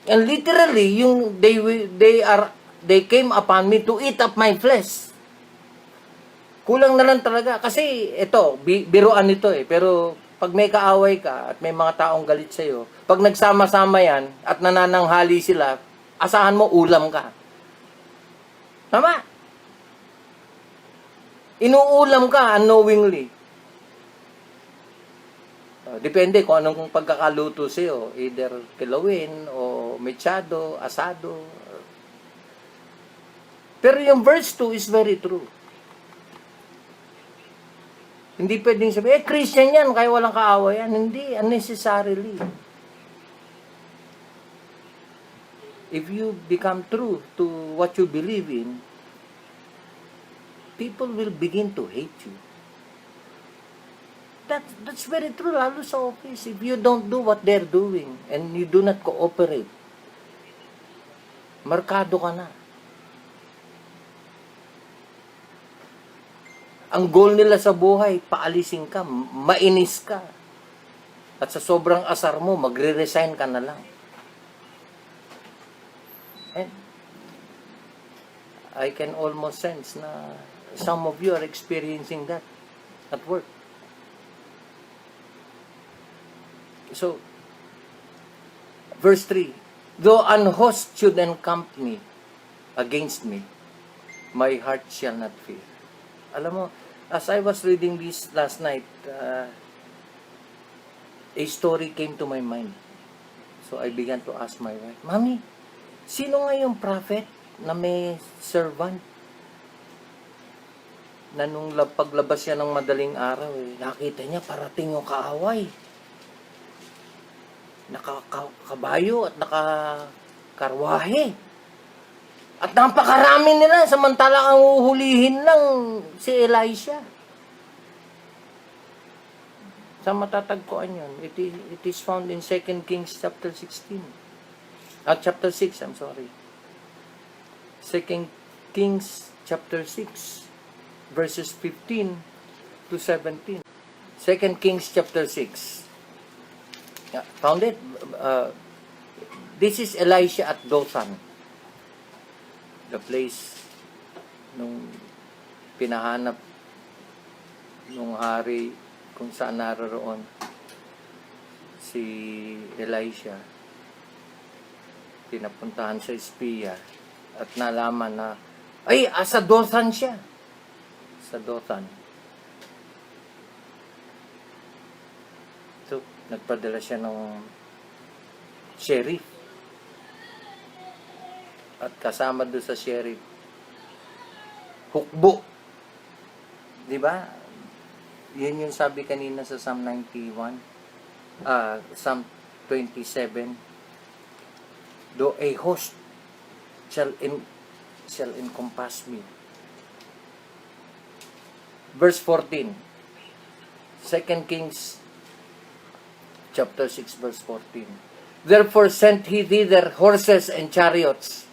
And literally, they came upon me to eat up my flesh. Kulang na lang talaga. Kasi ito, biruan nito pero pag may kaaway ka at may mga taong galit sa'yo, pag nagsama-sama yan at nanananghali sila, asahan mo ulam ka. Tama? Inuulam ka unknowingly. Depende kung anong pagkakaluto sa'yo. Either kilawin o mechado, asado. Pero yung verse 2 is very true. Hindi pwedeng sabihin, Christian yan, kaya walang kaaway yan. Hindi, unnecessarily. If you become true to what you believe in, people will begin to hate you. That's very true, lalo sa office. If you don't do what they're doing and you do not cooperate, markado ka na. Ang goal nila sa buhay, paalisin ka, mainis ka. At sa sobrang asar mo, magre-resign ka na lang. And I can almost sense na some of you are experiencing that at work. So, verse 3, though an host should encamp me against me, my heart shall not fear. Alam mo, as I was reading this last night, a story came to my mind. So I began to ask my wife, Mami, sino nga yung prophet na may servant? Na nung paglabas siya ng madaling araw, nakita niya parating yung kaaway. Nakakabayo at nakakarwahe. At napakarami nila, samantala ang uhulihin lang si Elisha. Sa matatagpuan yun, it is found in 2 Kings chapter 16. Chapter 6, I'm sorry. 2 Kings chapter 6, verses 15 to 17. 2 Kings chapter 6. Yeah, found it? This is Elisha at Dothan. The place nung pinahanap nung hari kung saan naroon si Elisha. Pinapuntahan sa espiya at nalaman na, ay, sa Dothan siya. Sa Dothan. So, nagpadala siya ng sheriff. At kasama doon sa sheriff, hukbo. Di ba? Yun yung sabi kanina sa Psalm 91. Psalm 27. Though a host shall encompass me. Verse 14. 2 Kings chapter 6 verse 14. Therefore sent he thither horses and chariots.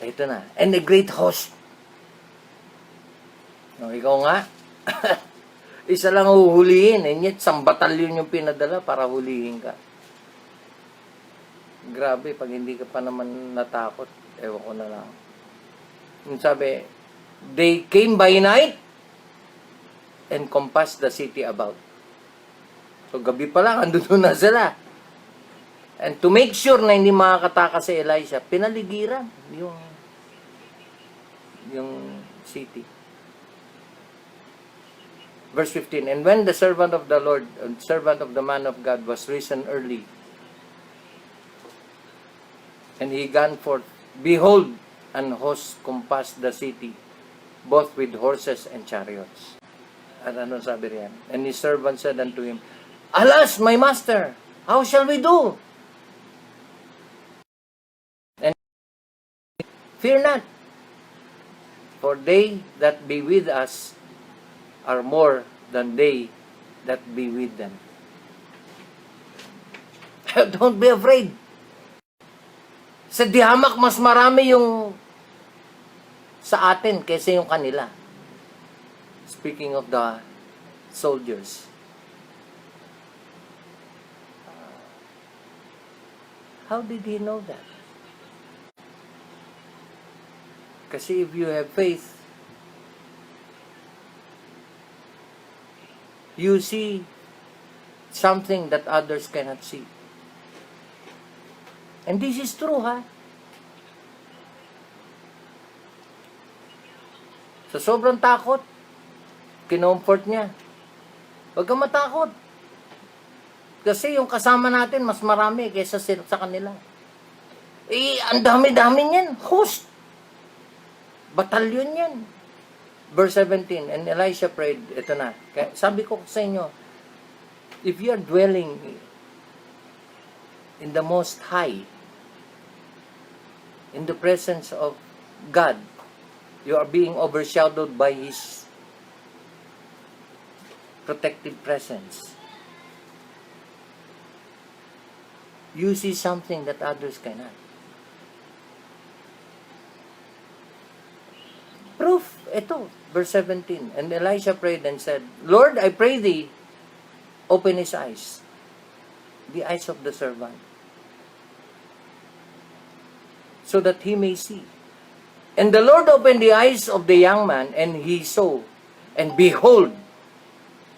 Ito na. And a great host. No, ikaw nga. Isa lang huhulihin. And yet, 1 batalyon yung pinadala para hulihin ka. Grabe, pag hindi ka pa naman natakot, ewan ko na lang. Yung sabi, they came by night and compassed the city about. So, gabi pa lang, andun na sila. And to make sure na hindi makakatakas si Elisha, pinaligiran yung city. Verse 15, and when the servant of the Lord, and servant of the man of God was risen early, and he gone forth, behold, an host compassed the city, both with horses and chariots. At ano sabi riyan? And his servant said unto him, alas, my master, how shall we do? And fear not, for they that be with us are more than they that be with them. Don't be afraid. Sa dihamak, mas marami yung sa atin kaysa yung kanila. Speaking of the soldiers. How did he know that? Kasi if you have faith, you see something that others cannot see. And this is true, ha? Sa sobrang takot, kinomfort niya. Huwag kang matakot. Kasi yung kasama natin, mas marami kaysa sa kanila. Ang dami-dami niyan. Host. Batalyon yan. Verse 17, and Elisha prayed, ito na. Sabi ko sa inyo, if you are dwelling in the Most High, in the presence of God, you are being overshadowed by His protective presence. You see something that others cannot. Proof, ito, verse 17. And Elisha prayed and said, Lord, I pray thee, open his eyes, the eyes of the servant, so that he may see. And the Lord opened the eyes of the young man, and he saw, and behold,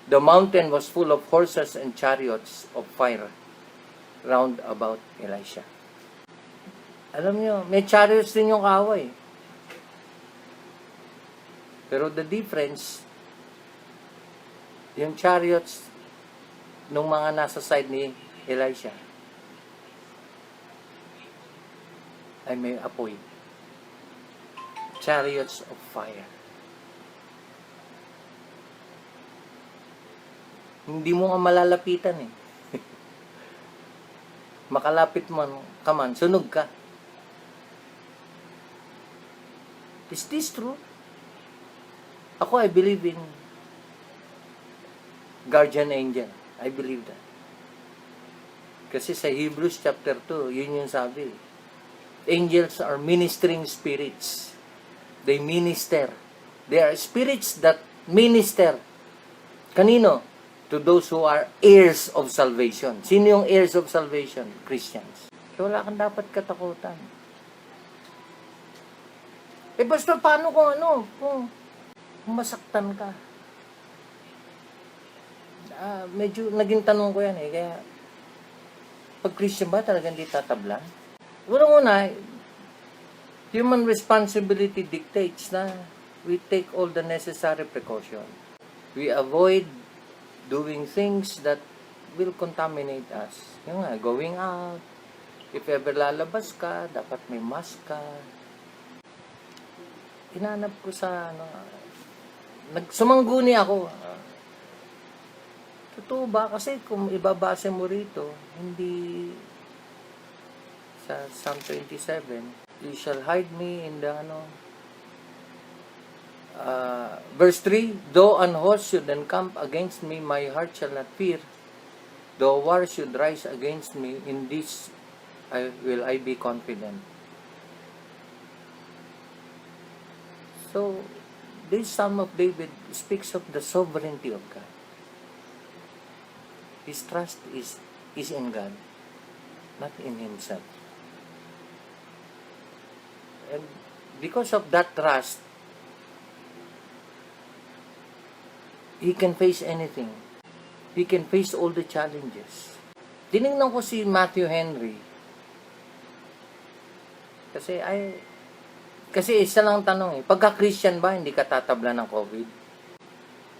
the mountain was full of horses and chariots of fire round about Elisha. Alam niyo, may chariots din yung kaaway. Pero the difference, yung chariots nung mga nasa side ni Elisha ay may apoy. Chariots of fire. Hindi mo nga malalapitan eh. Makalapit man ka man, sunog ka. Is this true? Ako, I believe in guardian angel. I believe that. Kasi sa Hebrews chapter 2, yun yung sabi. Angels are ministering spirits. They minister. They are spirits that minister. Kanino? To those who are heirs of salvation. Sino yung heirs of salvation? Christians. So, wala kang dapat katakutan. Basta paano kung masaktan ka? medyo naging tanong ko yan eh. Kaya, pag Christian ba talagang di tatablan? Una-una, human responsibility dictates na we take all the necessary precaution. We avoid doing things that will contaminate us. Yung nga, going out. If ever lalabas ka, dapat may mask ka. Hinanap ko sa, nagsumangguni ako. Totoo ba? Kasi kung ibabase mo rito, hindi sa Psalm 27, you shall hide me in the, verse 3, though an host should encamp against me, my heart shall not fear. Though war should rise against me, in this will I be confident. So, this Psalm of David speaks of the sovereignty of God. His trust is in God, not in himself. And because of that trust, he can face anything. He can face all the challenges. Tinignan ko si Matthew Henry. Kasi isa lang tanong eh, pagka-Christian ba, hindi ka tatablan ng COVID?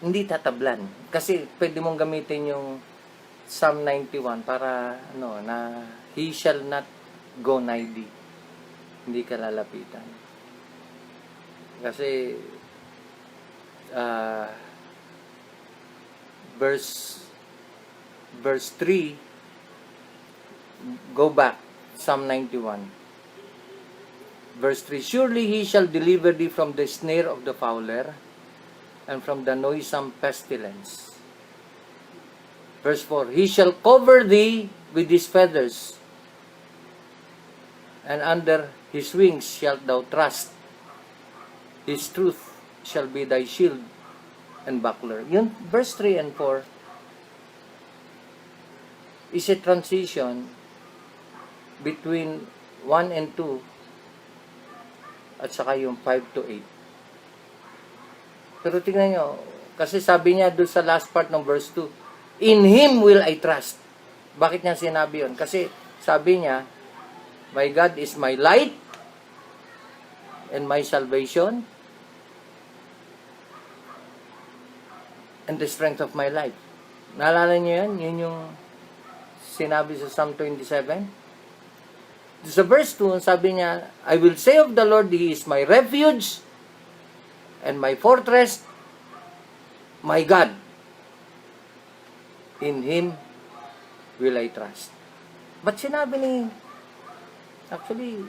Hindi tatablan. Kasi pwede mong gamitin yung Psalm 91 para, na he shall not go nigh thee. Hindi ka lalapitan. Kasi, verse 3, go back, Psalm 91. Verse 3, surely he shall deliver thee from the snare of the fowler, and from the noisome pestilence. Verse 4, he shall cover thee with his feathers, and under his wings shalt thou trust. His truth shall be thy shield and buckler. Yun, verse 3 and 4 is a transition between 1 and 2 at saka yung 5 to 8. Pero tingnan nyo, kasi sabi niya doon sa last part ng verse 2, in him will I trust. Bakit niya sinabi yun? Kasi sabi niya, my God is my light and my salvation and the strength of my life. Naalala niyo yan? Yun yung sinabi sa Psalm 27. Sa verse 2, sabi niya, I will say of the Lord, He is my refuge and my fortress, my God. In Him will I trust. But sinabi actually,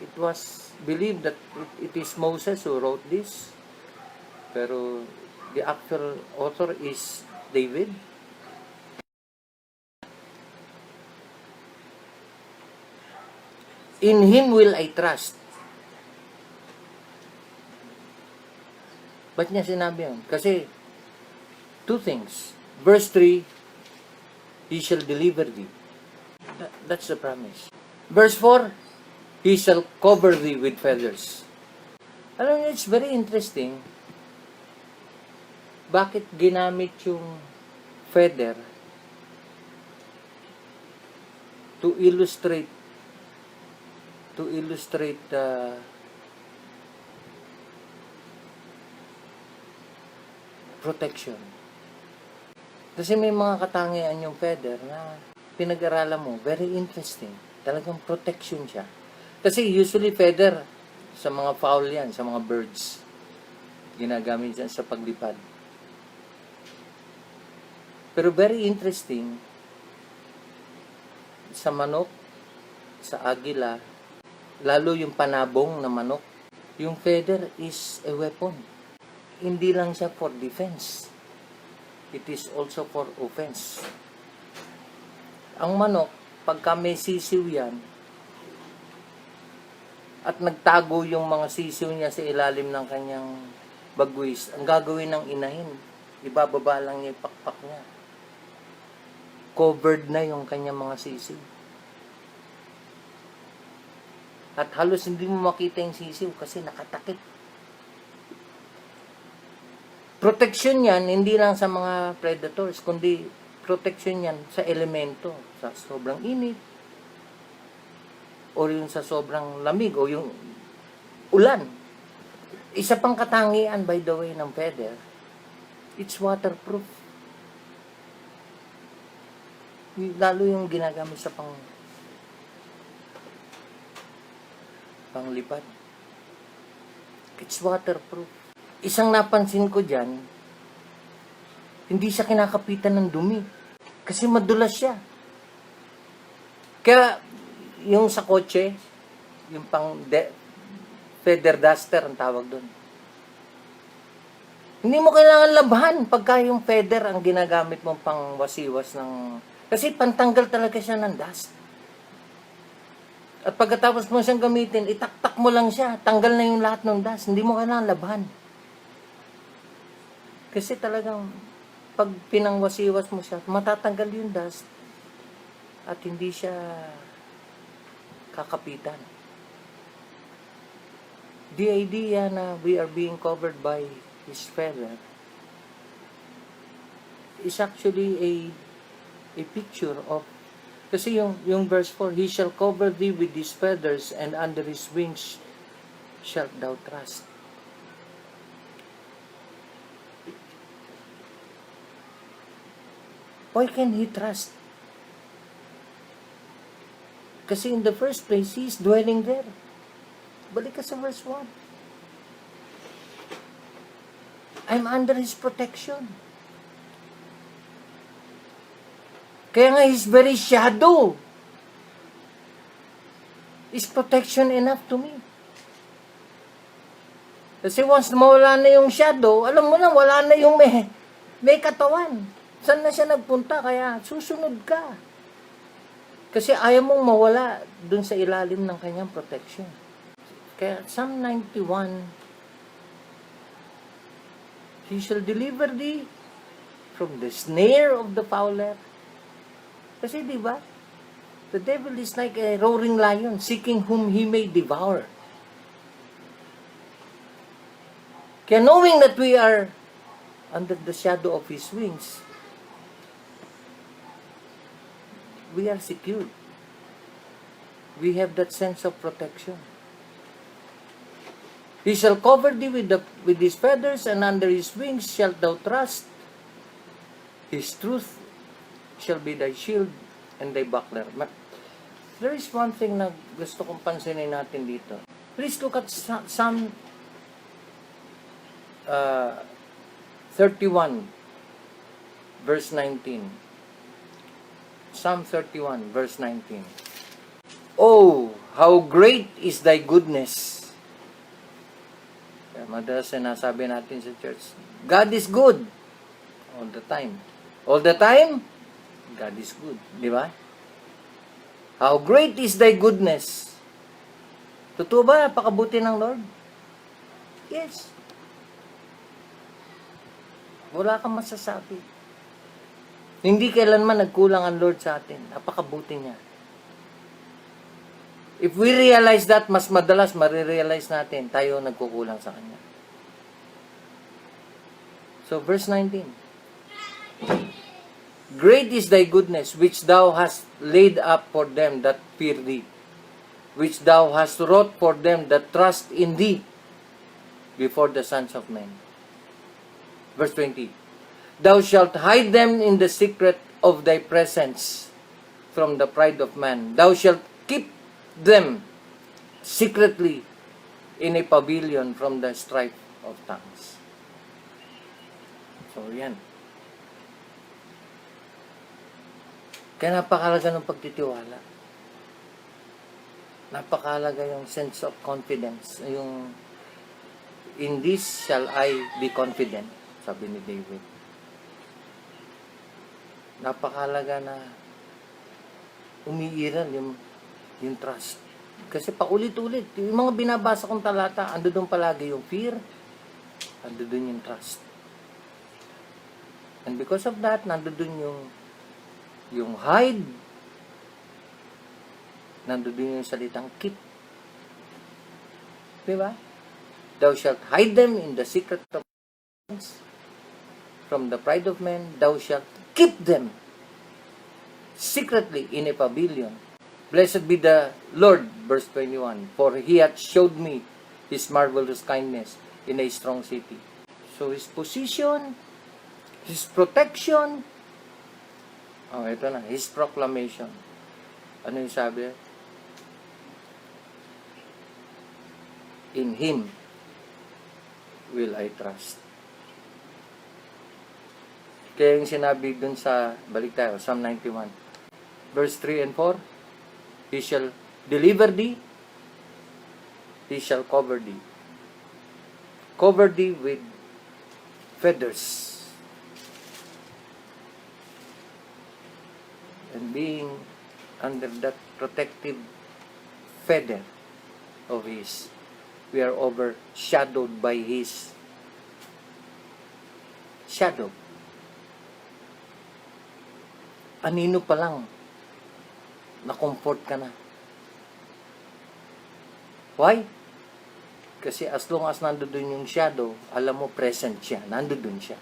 it was believed that it is Moses who wrote this. Pero the actual author is David. In Him will I trust. Ba't niya sinabi yun? Kasi, two things. Verse 3, He shall deliver thee. That's the promise. Verse 4, He shall cover thee with feathers. Alam niyo, it's very interesting. Bakit ginamit yung feather to illustrate protection? Kasi may mga katangian yung feather na pinag-aralan mo, very interesting. Talagang protection siya. Kasi usually feather, sa mga fowl yan, sa mga birds, ginagamit yan sa paglipad. Pero very interesting, sa manok, sa agila, lalo yung panabong na manok, yung feather is a weapon. Hindi lang siya for defense. It is also for offense. Ang manok, pagka may sisiw yan, at nagtago yung mga sisiw niya sa ilalim ng kanyang bagwis, ang gagawin ng inahin, ibababa lang niya yung pakpak niya. Covered na yung kanyang mga sisiw. At halos hindi mo makita yung sisiw kasi nakatakip. Protection yan, hindi lang sa mga predators, kundi protection yan sa elemento, sa sobrang init, o yung sa sobrang lamig, o yung ulan. Isa pang katangian, by the way, ng feather, it's waterproof. Lalo yung ginagamit sa panglipad. It's waterproof. Isang napansin ko dyan, hindi siya kinakapitan ng dumi. Kasi madulas siya. Kaya, yung sa kotse, yung feather duster ang tawag doon. Hindi mo kailangan labhan pagka yung feather ang ginagamit mo pang wasiwas ng... Kasi pantanggal talaga siya ng dust. At pagkatapos mo siyang gamitin, itaktak mo lang siya. Tanggal na yung lahat ng dust. Hindi mo kailangan labhan. Kasi talagang pag pinangwasiwas mo siya, matatanggal yung dust at hindi siya kakapitan. The idea na we are being covered by His feather is actually a picture of, kasi yung verse 4, He shall cover thee with His feathers, and under His wings shalt thou trust. Why can he trust? Kasi in the first place, he is dwelling there. Balik ka sa verse 1. I'm under his protection. Kaya nga, his very shadow is protection enough to me. Kasi once mawala na yung shadow, alam mo na, wala na yung may katawan. Saan na siya nagpunta? Kaya susunod ka. Kasi ayaw mong mawala dun sa ilalim ng kanyang protection. Kaya Psalm 91, He shall deliver thee from the snare of the fowler. Kasi di ba? The devil is like a roaring lion, seeking whom he may devour. Kaya knowing that we are under the shadow of His wings, we are secured. We have that sense of protection. He shall cover thee with His feathers, and under His wings shalt thou trust. His truth shall be thy shield and thy buckler. There is one thing na gusto kong pansinin natin dito. Please look at Psalm 31, verse 19. Psalm 31, verse 19. Oh, how great is thy goodness. Kaya madalas sinasabi natin sa church, God is good. All the time. All the time, God is good. Di ba? How great is thy goodness. Totoo ba? Napakabuti ng Lord? Yes. Wala kang masasabi. Hindi kailanman nagkulang ang Lord sa atin. Napakabuti niya. If we realize that, mas madalas marirealize natin tayo nagkukulang sa Kanya. So, verse 19. Great is thy goodness, which thou hast laid up for them that fear thee, which thou hast wrought for them that trust in thee before the sons of men. Verse 20. Thou shalt hide them in the secret of thy presence from the pride of man. Thou shalt keep them secretly in a pavilion from the strife of tongues. So, yan. Kaya napakalaga ng pagtitiwala. Napakalaga yung sense of confidence. Yung, in this shall I be confident, sabi ni David. Napakalaga na umiiral yung trust. Kasi paulit-ulit, yung mga binabasa kong talata, ando doon palagi yung fear, ando doon yung trust. And because of that, nando doon yung hide, nando doon yung salitang keep. Diba? Thou shalt hide them in the secret of things from the pride of men, thou shalt keep them secretly in a pavilion. Blessed be the Lord, verse 21, for he hath showed me his marvelous kindness in a strong city. So his position, his protection, ito na, his proclamation. Ano yung sabi? In him will I trust. Kaya yung sinabi dun sa, balik tayo, Psalm 91, verse 3 and 4, he shall deliver thee, he shall cover thee with feathers. And being under that protective feather of his, we are overshadowed by his shadow. Anino pa lang, na-comfort ka na. Why? Kasi as long as nandoon yung shadow, alam mo present siya, nandoon siya.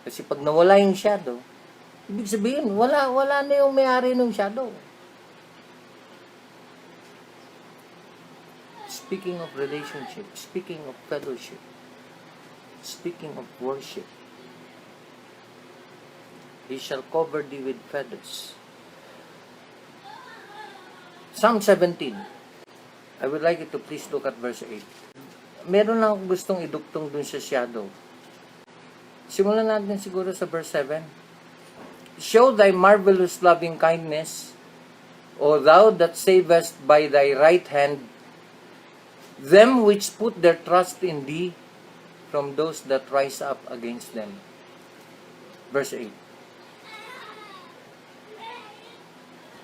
Kasi pag nawala yung shadow, ibig sabihin, wala na yung may-ari ng shadow. Speaking of relationship, speaking of fellowship, speaking of worship, he shall cover thee with feathers. Psalm 17. I would like you to please look at verse 8. Meron lang akong gustong idugtong dun sa shadow. Simulan natin siguro sa verse 7. Show thy marvelous loving kindness, O thou that savest by thy right hand them which put their trust in thee from those that rise up against them. Verse 8.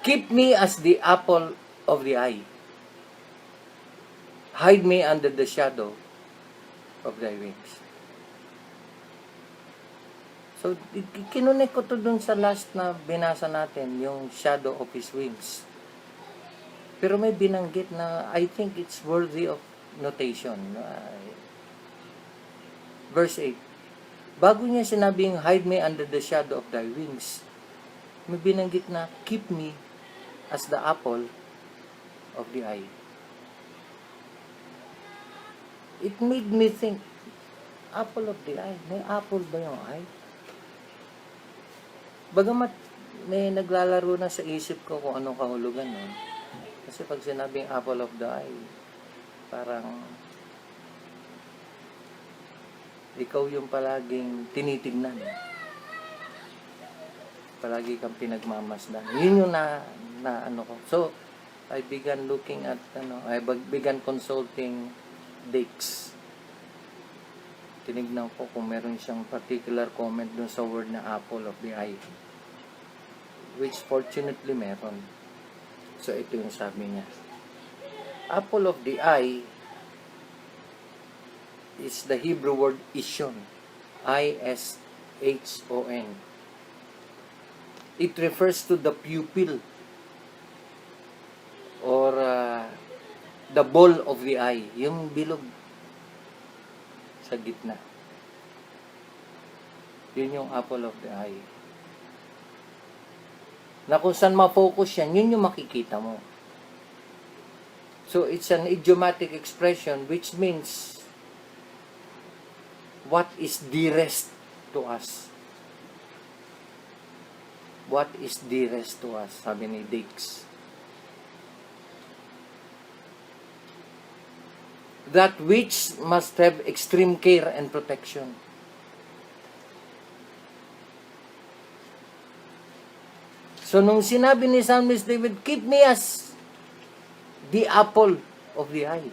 Keep me as the apple of the eye. Hide me under the shadow of thy wings. So, kinunik ko to dun sa last na binasa natin, yung shadow of his wings. Pero may binanggit na I think it's worthy of notation. Verse 8. Bago niya sinabing, hide me under the shadow of thy wings, may binanggit na, keep me as the apple of the eye. It made me think, apple of the eye? May apple ba yung eye? Bagamat may naglalaro na sa isip ko kung anong kahulugan nun. Kasi pag sinabing apple of the eye, parang ikaw yung palaging tinitignan. Palagi kang pinagmamasdan. Yun yung na ano ko. So, I began looking at, I began consulting Dix. Tinignan ko kung meron siyang particular comment dun sa word na apple of the eye. Which fortunately meron. So, ito yung sabi niya. Apple of the eye is the Hebrew word ishon. I-S-H-O-N. It refers to the pupil or the ball of the eye. Yung bilog sa gitna. Yun yung apple of the eye. Na kung saan ma-focus yan, yun yung makikita mo. So, it's an idiomatic expression which means what is dearest to us. What is dearest to us, sabi ni Dix. That which must have extreme care and protection. So, nung sinabi ni Psalmist David, keep me as the apple of the eye.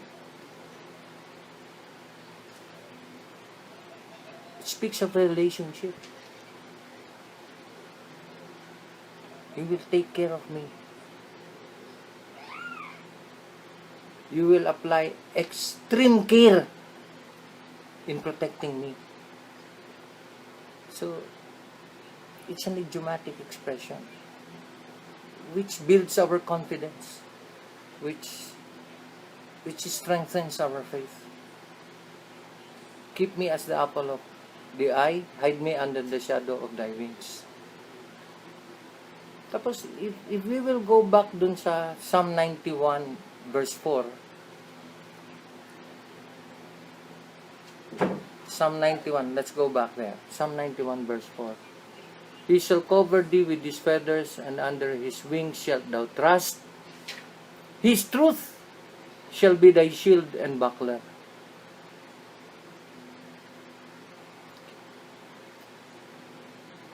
It speaks of relationship. You will take care of me. You will apply extreme care in protecting me. So, it's an idiomatic expression which builds our confidence, which strengthens our faith. Keep me as the apple of the eye. Hide me under the shadow of thy wings. Tapos, if we will go back dun sa Psalm 91 verse 4, Psalm 91, let's go back there. Psalm 91 verse 4. He shall cover thee with his feathers, and under his wings shalt thou trust. His truth shall be thy shield and buckler.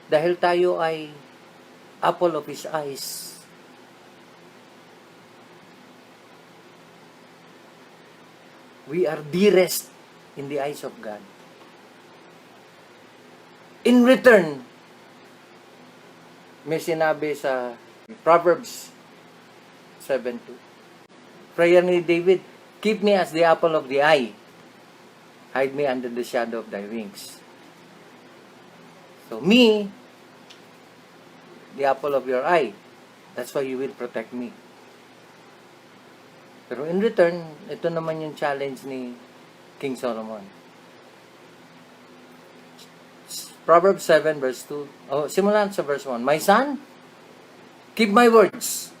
Dahil tayo ay apple of his eyes, we are dearest in the eyes of God. In return, may sinabi sa Proverbs 7:2. Prayer ni David, keep me as the apple of the eye. Hide me under the shadow of thy wings. So me, the apple of your eye. That's why you will protect me. Pero in return, ito naman yung challenge ni King Solomon. Proverbs 7 verse 2. Simulan sa verse 1. My son, keep my words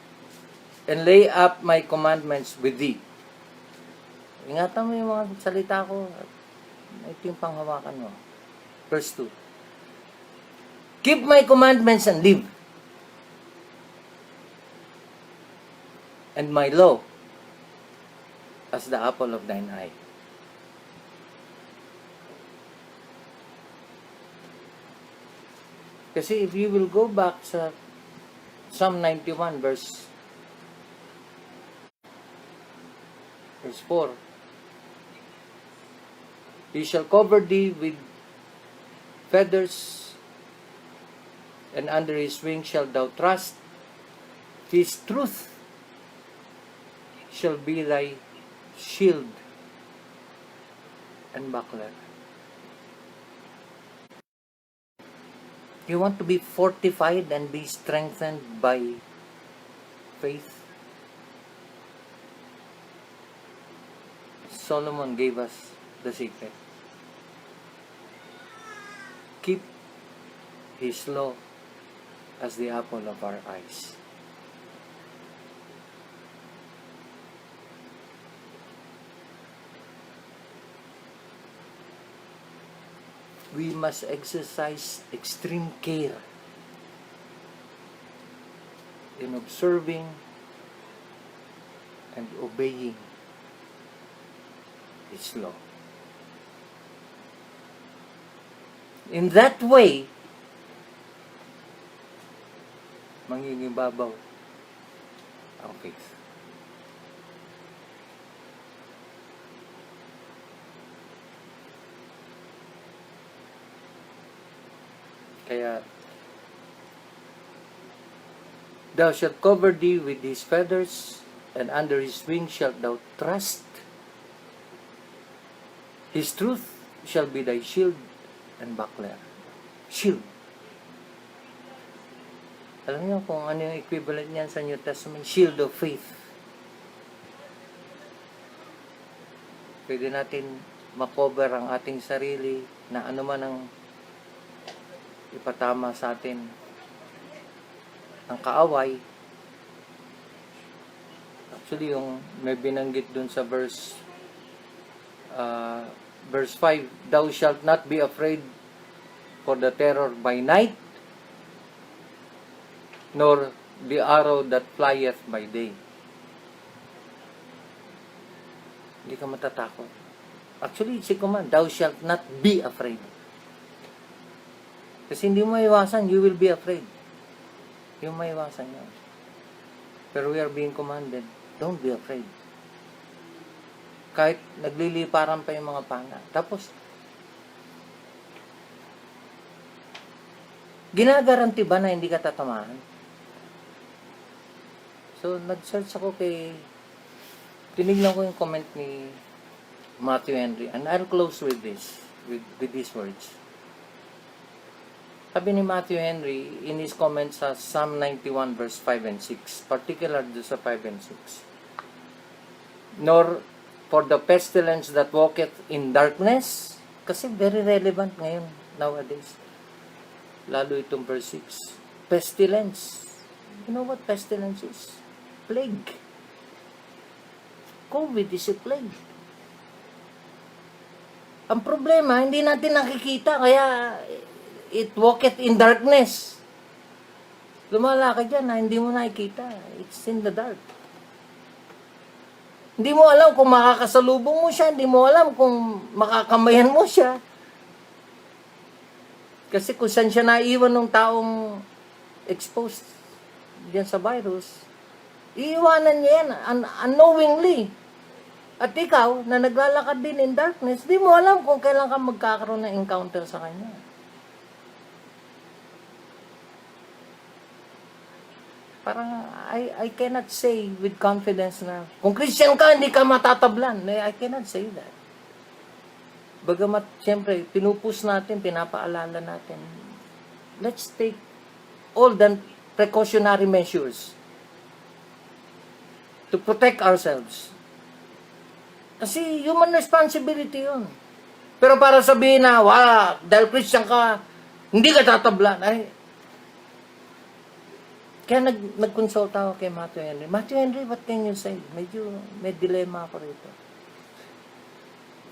and lay up my commandments with thee. Ingatan mo yung mga salita ko. Ito yung panghawakan mo. Verse 2. Keep my commandments and live. And my law as the apple of thine eye. Kasi if you will go back sa Psalm 91 verse 4, he shall cover thee with feathers, and under his wings shalt thou trust. His truth shall be thy shield and buckler. You want to be fortified and be strengthened by faith? Solomon gave us the secret. Keep his law as the apple of our eyes. We must exercise extreme care in observing and obeying His law. In that way, mangingibabaw ang faith. Kaya, thou shalt cover thee with his feathers, and under his wings shalt thou trust. His truth shall be thy shield and buckler. Shield. Alam niyo kung ano yung equivalent niyan sa New Testament? Shield of faith. Pwede natin makover ang ating sarili na ano man ang ipatama sa atin ang kaaway. Actually, yung may binanggit dun sa verse 5, thou shalt not be afraid for the terror by night, nor the arrow that flieth by day. Hindi ka matatakot. Actually, si command, thou shalt not be afraid. Kasi hindi mo maiwasan, you will be afraid. Hindi mo maiwasan yun. Pero we are being commanded, don't be afraid. Kahit nagliliparan pa yung mga pana. Tapos, ginagaranti ba na hindi ka tatamaan? So, nag-search ako tinignan ko yung comment ni Matthew Henry, and I'll close with this, with these words. Sabi ni Matthew Henry, in his comments sa Psalm 91 verse 5 and 6, particular do sa 5 and 6, nor for the pestilence that walketh in darkness, Kasi very relevant ngayon, nowadays. Lalo itong verse 6. Pestilence. You know what pestilence is? Plague. COVID is a plague. Ang problema, hindi natin nakikita, kaya it walketh in darkness. Lumalakad dyan na hindi mo nakikita. It's in the dark. Hindi mo alam kung makakasalubong mo siya, hindi mo alam kung makakamayan mo siya. Kasi kung saan siya naiwan ng taong exposed diyan sa virus, iiwanan niya yan unknowingly. At ikaw, na naglalakad din in darkness, di mo alam kung kailan ka magkakaroon ng encounter sa kanya. Parang, I cannot say with confidence na, kung Christian ka, hindi ka matatablan. I cannot say that. Bagamat, siyempre, pinupus natin, pinapaalala natin, let's take all the precautionary measures to protect ourselves. Kasi human responsibility yun. Pero para sabihin na, wala, dahil Christian ka, hindi ka tatablan. Kaya nag-consult ako kay Matthew Henry. Matthew Henry, what can you say? Medyo may dilema ako rito.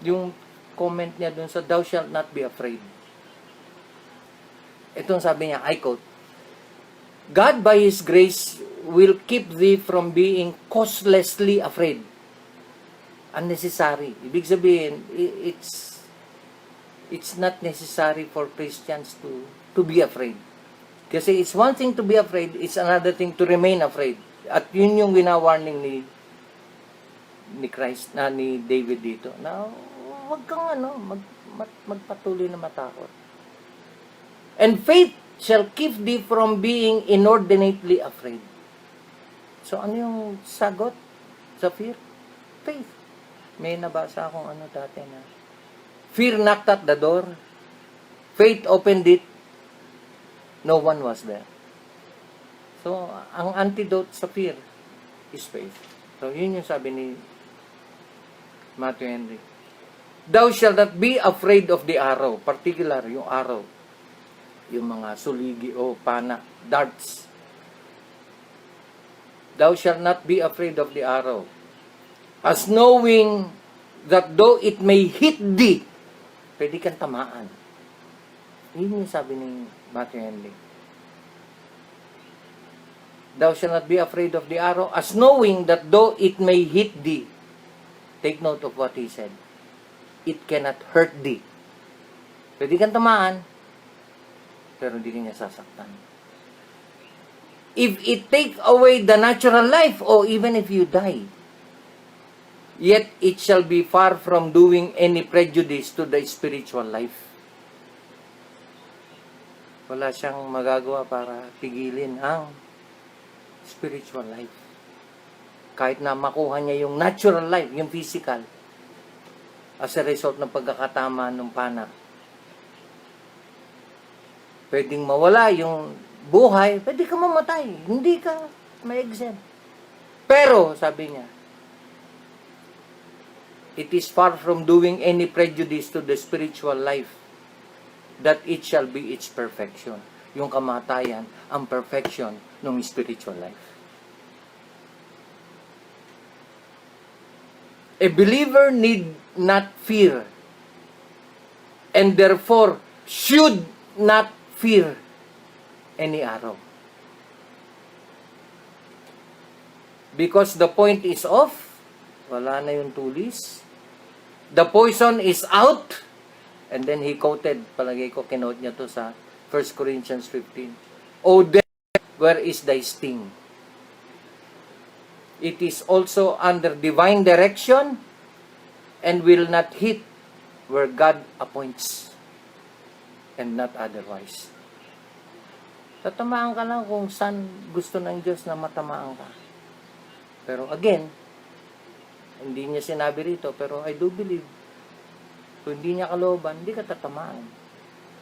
Yung comment niya dun sa, thou shalt not be afraid. Itong sabi niya, I quote, God by His grace will keep thee from being causelessly afraid. Unnecessary. Ibig sabihin, it's not necessary for Christians to be afraid. Kasi it's one thing to be afraid, it's another thing to remain afraid. At yun yung wina-warning ni Christ, ni David dito. Na wag kang magpatuloy na matakot. And faith shall keep thee from being inordinately afraid. So ano yung sagot sa fear? Faith. May nabasa akong dati na, fear knocked at the door, faith opened it, no one was there. So, ang antidote sa fear is faith. So, yun yung sabi ni Matthew Henry. Thou shalt not be afraid of the arrow. Particular, yung arrow. Yung mga suligi o pana, darts. Thou shalt not be afraid of the arrow. As knowing that though it may hit thee, pwede kang tamaan. Yun yung sabi ni Matthew Henry. Thou shalt not be afraid of the arrow, as knowing that though it may hit thee, take note of what he said, it cannot hurt thee. Pwede kang tamaan, pero hindi kanya sasaktan. If it take away the natural life, or even if you die, yet it shall be far from doing any prejudice to the spiritual life. Wala siyang magagawa para tigilin ang spiritual life. Kahit na makuha niya yung natural life, yung physical, as a result ng pagkakatama ng pana. Pwedeng mawala yung buhay, pwede ka mamatay, hindi ka ma-exempt. Pero, sabi niya, it is far from doing any prejudice to the spiritual life, that it shall be its perfection. Yung kamatayan, ang perfection ng spiritual life. A believer need not fear, and therefore should not fear any arrow. Because the point is off, wala na yung tulis, the poison is out, and then he quoted, palagay ko kinote niya to sa 1 Corinthians 15. O death, where is thy sting? It is also under divine direction and will not hit where God appoints and not otherwise. Tatamaan ka lang kung saan gusto ng Diyos na matamaan ka. Pero again, hindi niya sinabi rito, pero I do believe, kung hindi niya kalooban, hindi ka tatamaan.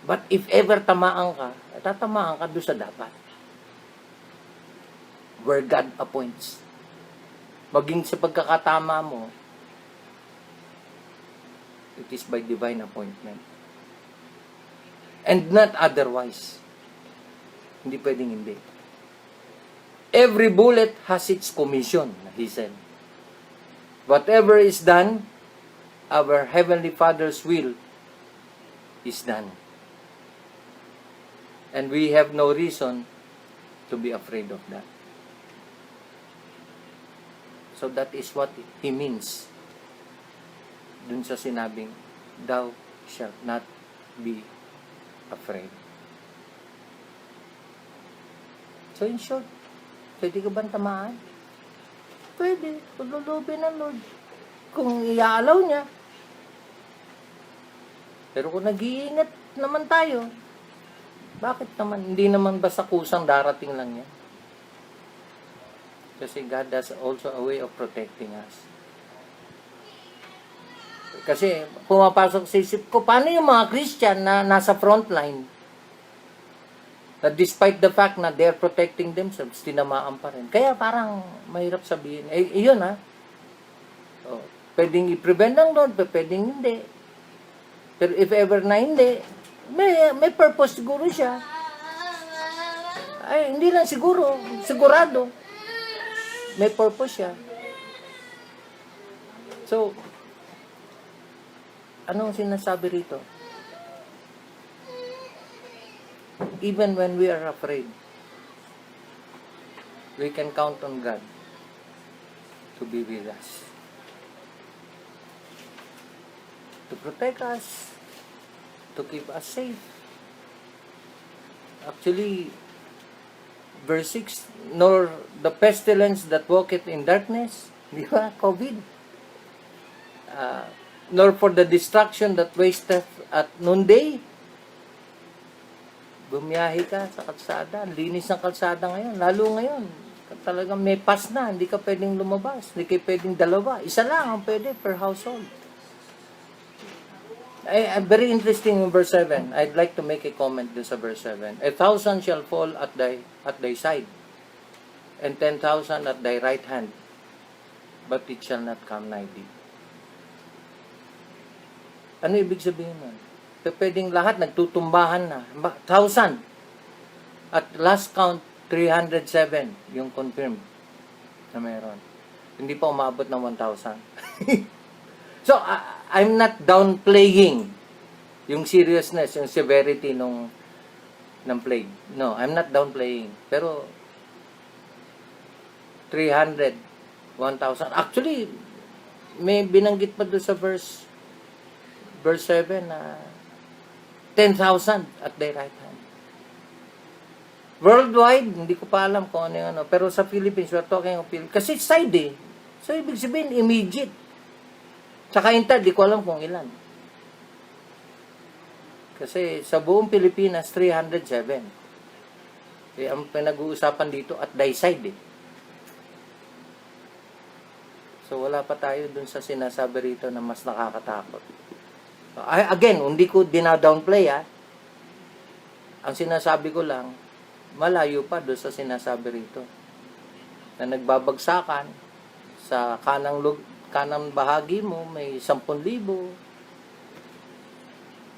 But if ever tamaan ka, tatamaan ka doon sa dapat. Where God appoints. Maging sa pagkakatama mo, It is by divine appointment. And not otherwise. Hindi pwedeng hindi. Every bullet has its commission, he said. Whatever is done, our Heavenly Father's will is done. And we have no reason to be afraid of that. So that is what he means dun sa sinabing, thou shalt not be afraid. So in short, pwede ka bang tamaan? Pwede. Paglulubin ng Lord. Kung iaalaw niya. Pero kung nag-iingat naman tayo, bakit naman? Hindi naman basta kusang darating lang yan. Kasi God has also a way of protecting us. Kasi pumapasok sa isip ko, paano yung mga Christian na nasa frontline? Na despite the fact na they're protecting themselves, tinamaan pa rin. Kaya parang mahirap sabihin. Iyon ha. Oh, pwedeng i-prevent ng Lord, pwedeng hindi. Pero if ever na hindi, may purpose siguro siya. Ay, hindi lang siguro. Sigurado. May purpose siya. So, anong sinasabi rito? Even when we are afraid, we can count on God to be with us, to protect us, to keep us safe. Actually, verse 6, nor the pestilence that walketh in darkness, di ba, COVID, nor for the destruction that wasteth at noonday. Bumiyahe ka sa kalsada. Linis ng kalsada ngayon. Lalo ngayon. Talagang may pass na. Hindi ka pwedeng lumabas. Hindi ka pwedeng dalawa. Isa lang ang pwede per household. Very interesting in verse 7. I'd like to make a comment dun sa verse 7. 1,000 shall fall at thy side, and 10,000 at thy right hand, but it shall not come nigh thee. Ano ibig sabihin nun? Pwedeng lahat nagtutumbahan na. 1,000. At last count, 307 yung confirmed na meron. Hindi pa umabot ng 1,000. So, I'm not downplaying yung seriousness, yung severity ng plague. No, I'm not downplaying. Pero, 300, 1,000. Actually, may binanggit pa doon sa verse 7 na 10,000 at thy right hand. Worldwide, hindi ko pa alam kung ano yung ano. Pero sa Philippines, we're talking of Philippines. Kasi side eh. So, ibig sabihin, immediate. Tsaka inter, di ko alam kung ilan. Kasi sa buong Pilipinas, 307. Eh, ang pinag-uusapan dito at thy side eh. So, wala pa tayo dun sa sinasabi rito na mas nakakatakot. Again, hindi ko dina-downplay Ang sinasabi ko lang, malayo pa doon sa sinasabi rito. Na nagbabagsakan sa kanang bahagi mo, may 10,000.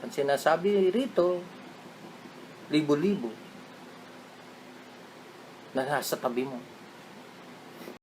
Ang sinasabi rito, libo-libo na nasa tabi mo.